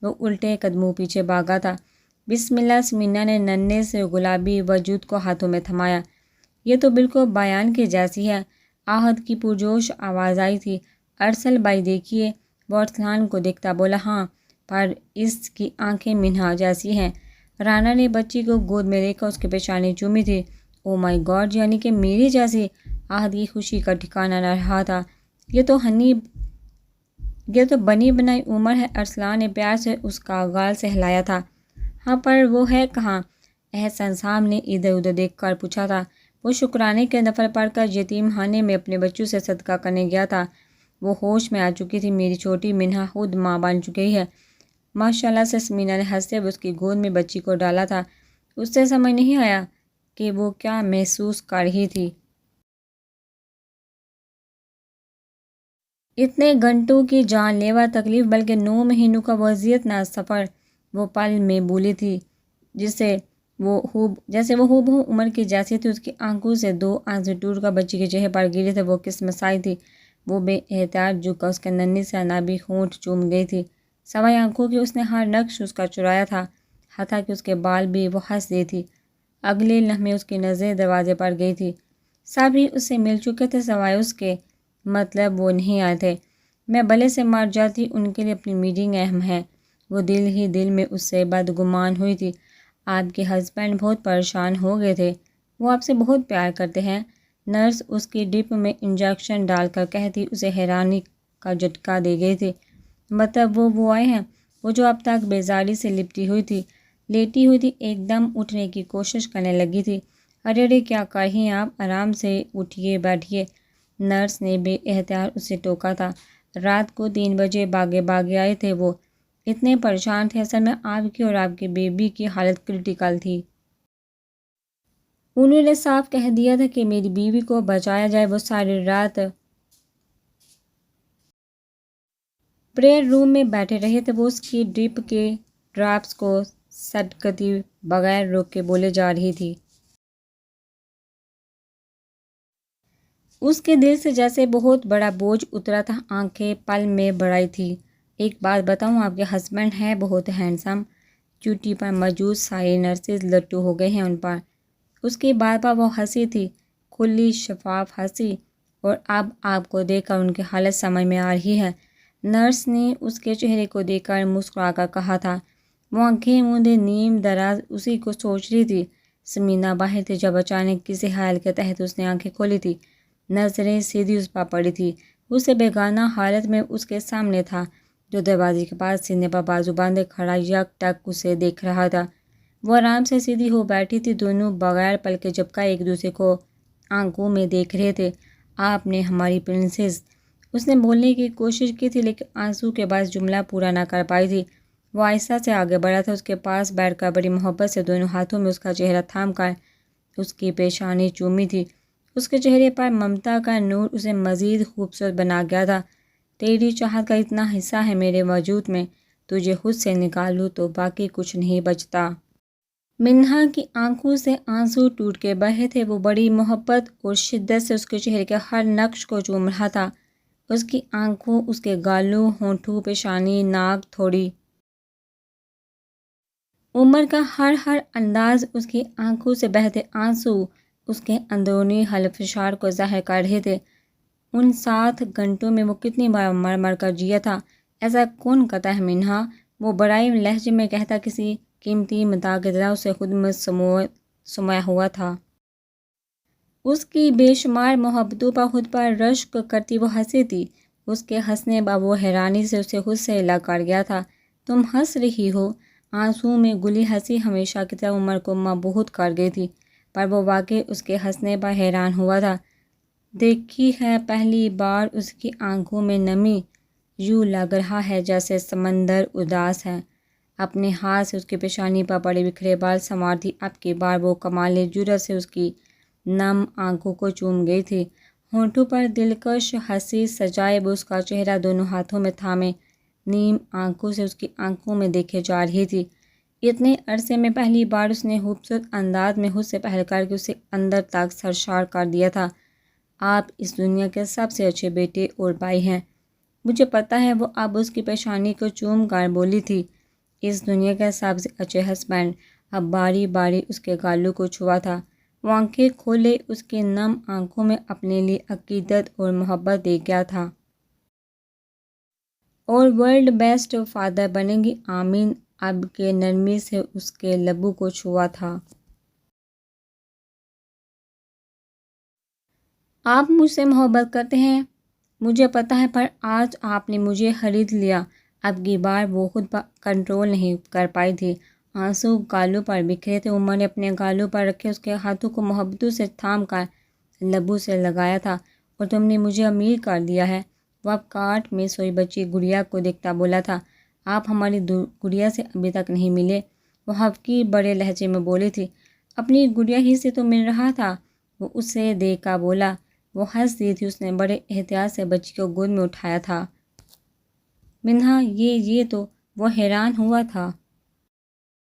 وہ الٹے قدموں پیچھے بھاگا تھا۔ بسم اللہ، سمینا نے ننھے سے گلابی وجود کو ہاتھوں میں تھمایا۔ یہ تو بالکل بیان کے جیسی ہے، آہت کی پرجوش آواز آئی تھی۔ ارسل بھائی دیکھیے۔ وہ ارسلان کو دیکھتا بولا، ہاں، پر اس کی آنکھیں منہا جیسی ہیں۔ رانا نے بچی کو گود میں لے کر اس کی پیشانی چومی تھی۔ او مائی گاڈ، یعنی کہ میری جیسی؟ آہت کی خوشی کا ٹھکانہ نہ رہا تھا۔ یہ تو بنی بنائی عمر ہے۔ ارسلان نے پیار سے اس کا گال سہلایا تھا۔ ہاں، پر وہ ہے کہاں؟ احسان صاحب نے ادھر ادھر دیکھ کر پوچھا تھا۔ وہ شکرانے کے نفل پڑھ کر یتیم خانے میں اپنے بچوں سے صدقہ کرنے گیا تھا۔ وہ ہوش میں آ چکی تھی۔ میری چھوٹی منہا خود ماں بن چکی ہے ماشاءاللہ سے، سمینا نے ہنستے ہوئے اس کی گود میں بچی کو ڈالا تھا۔ اس سے سمجھ نہیں آیا کہ وہ کیا محسوس کر رہی تھی۔ اتنے گھنٹوں کی جان لیوا تکلیف، بلکہ 9 مہینوں کا وہ اذیت ناک سفر، وہ پل میں بولی تھی جیسے وہ ہو عمر کی جیسی تھی۔ اس کی آنکھوں سے 2 آنسو ٹوٹ کر بچی کے چہرے پر گرے تھے۔ وہ کس مسائی تھی؟ وہ بے احتیاط جھک کر اس کے ننھے سے انابی ہونٹ چوم گئی تھی۔ سوائے آنکھوں کے اس نے ہر نقش اس کا چرایا تھا، حتیٰ کہ اس کے بال بھی۔ وہ ہنس دی تھی۔ اگلے لمحے اس کی نظریں دروازے پر گئی تھی۔ سبھی اس سے مل چکے تھے سوائے اس کے، مطلب وہ نہیں آئے تھے۔ میں بلے سے مر جاتی، ان کے لیے اپنی میٹنگ اہم ہے۔ وہ دل ہی دل میں اس سے بدگمان ہوئی تھی۔ آپ کے ہسبینڈ بہت پریشان ہو گئے تھے، وہ آپ سے بہت پیار کرتے ہیں۔ نرس اس کی ڈپ میں انجیکشن ڈال کر کہتی اسے حیرانی کا جھٹکا دے گئی تھی۔ مطلب وہ آئے ہیں؟ وہ جو اب تک بیزاری سے لیٹی ہوئی تھی، ایک دم اٹھنے کی کوشش کرنے لگی تھی۔ ارے کیا کر رہی ہیں آپ؟ آرام سے اٹھیے بیٹھیے، نرس نے بے احتیاط اسے ٹوکا تھا۔ رات کو 3 بجے بھاگے آئے تھے وہ، اتنے پریشان تھے۔ اصل میں آپ کی اور آپ کے بیبی کی حالت کریٹیکل تھی۔ انہوں نے صاف کہہ دیا تھا کہ میری بیوی کو بچایا جائے۔ وہ ساری رات پریئر روم میں بیٹھے رہے تھے۔ وہ اس کی ڈرپ کے ڈراپس کو سیٹ کرتی بغیر روک کے بولے جا رہی تھی۔ اس کے دل سے جیسے بہت بڑا بوجھ اترا تھا، آنکھیں پل میں بڑھائی تھی۔ ایک بات بتاؤں، آپ کے ہسبینڈ ہیں بہت ہینڈسم۔ چوٹی پر موجود ساری نرسز لٹو ہو گئے ہیں ان پر۔ اس کی بات پر وہ ہنسی تھی، کھلی شفاف ہنسی، اور اب آپ کو دیکھ کر ان کی حالت سمجھ میں آ رہی ہے۔ نرس نے اس کے چہرے کو دیکھ کر مسکرا کر کہا تھا۔ وہ آنکھیں موندے نیم دراز اسی کو سوچ رہی تھی۔ سمینا باہر تھی جب اچانک کسی خیال کے تحت اس نے آنکھیں کھولی تھی۔ نظریں سیدھی اس پر پڑی تھی۔ اسے بیگانہ حالت میں اس کے سامنے تھا، جو دروازے کے پاس سینے پر بازو باندھے کھڑا یک ٹک اسے دیکھ رہا تھا۔ وہ آرام سے سیدھی ہو بیٹھی تھی، دونوں بغیر پلکے جھپکائے ایک دوسرے کو آنکھوں میں دیکھ رہے تھے۔ آپ نے ہماری پرنسس، اس نے بولنے کی کوشش کی تھی لیکن آنسو کے باعث جملہ پورا نہ کر پائی تھی۔ وہ آہستہ سے آگے بڑھا تھا، اس کے پاس بیٹھ کر بڑی محبت سے دونوں ہاتھوں میں اس کا چہرہ تھام کر اس کی پیشانی چومی تھی۔ اس کے چہرے پر ممتا کا نور اسے مزید خوبصورت بنا گیا تھا۔ تیری چاہت کا اتنا حصہ ہے میرے وجود میں، تجھے خود سے نکالوں تو باقی کچھ نہیں بچتا۔ منہا کی آنکھوں سے آنسو ٹوٹ کے بہے تھے۔ وہ بڑی محبت اور شدت سے اس کے چہرے کے ہر نقش کو چوم رہا تھا۔ اس کی آنکھوں، اس کے گالوں، ہونٹوں، پیشانی، ناک، تھوڑی عمر کا ہر انداز، اس کی آنکھوں سے بہتے آنسو اس کے اندرونی حلق فشار کو ظاہر کر رہے تھے۔ ان 7 گھنٹوں میں وہ کتنی بار مر مر کر جیا تھا، ایسا کون کہتا ہے منہا؟ وہ بڑائی لہجے میں کہتا، کسی قیمتی متاع کی طرح اسے خود میں سمویا ہوا تھا۔ اس کی بے شمار محبتوں پر خود پر رشک کرتی وہ ہنسی تھی۔ اس کے ہنسنے پر وہ حیرانی سے اسے خود سے الگ کر گیا تھا۔ تم ہنس رہی ہو؟ آنسوؤں میں گلی ہنسی ہمیشہ کی طرح عمر کو مبہوت کر گئی تھی، پر وہ واقعی اس کے ہنسنے پر حیران ہوا تھا۔ دیکھی ہے پہلی بار اس کی آنکھوں میں نمی، یوں لگ رہا ہے جیسے سمندر اداس ہے۔ اپنے ہاتھ سے اس کی پیشانی پر پڑے بکھرے بال سنوارتی اب کی بار وہ کمال جرأت سے اس کی نم آنکھوں کو چوم گئی تھی۔ ہونٹوں پر دلکش ہنسی سجائے وہ اس کا چہرہ دونوں ہاتھوں میں تھامے نیم آنکھوں سے اس کی آنکھوں میں دیکھے جا رہی تھی۔ اتنے عرصے میں پہلی بار اس نے خوبصورت انداز میں خود سے پہل کر کے اسے اندر تک سرشار کر دیا تھا۔ آپ اس دنیا کے سب سے اچھے بیٹے اور بھائی ہیں۔ مجھے پتہ ہے، وہ اب اس کی پیشانی کو چوم کر بولی تھی۔ اس دنیا کے سب سے اچھے ہسبینڈ۔ اب باری باری اس کے گالوں کو چھوا تھا۔ وہ آنکھیں کھولے اس کی نم آنکھوں میں اپنے لیے عقیدت اور محبت دیکھ گیا تھا۔ اور ورلڈ بیسٹ فادر بنے گی، آمین، اب کے نرمی سے اس کے لبوں کو چھوا تھا۔ آپ مجھ سے محبت کرتے ہیں، مجھے پتہ ہے، پر آج آپ نے مجھے خرید لیا۔ اب کی بار وہ خود پر کنٹرول نہیں کر پائی تھی۔ آنسو گالوں پر بکھرے تھے۔ عمر نے اپنے گالوں پر رکھے اس کے ہاتھوں کو محبتوں سے تھام کر لبوں سے لگایا تھا۔ اور تم نے مجھے امیر کر دیا ہے، وہ اب کاٹ میں سوئی بچی گڑیا کو دیکھتا بولا تھا۔ آپ ہماری گڑیا سے ابھی تک نہیں ملے، وہ ہفکی بڑے لہجے میں بولی تھی۔ اپنی گڑیا ہی سے تو مل رہا تھا، وہ اسے دیکھ کر بولا۔ وہ ہنس دی تھی۔ اس نے بڑے احتیاط سے بچی کو گود میں اٹھایا تھا۔ منہا، یہ تو وہ حیران ہوا تھا۔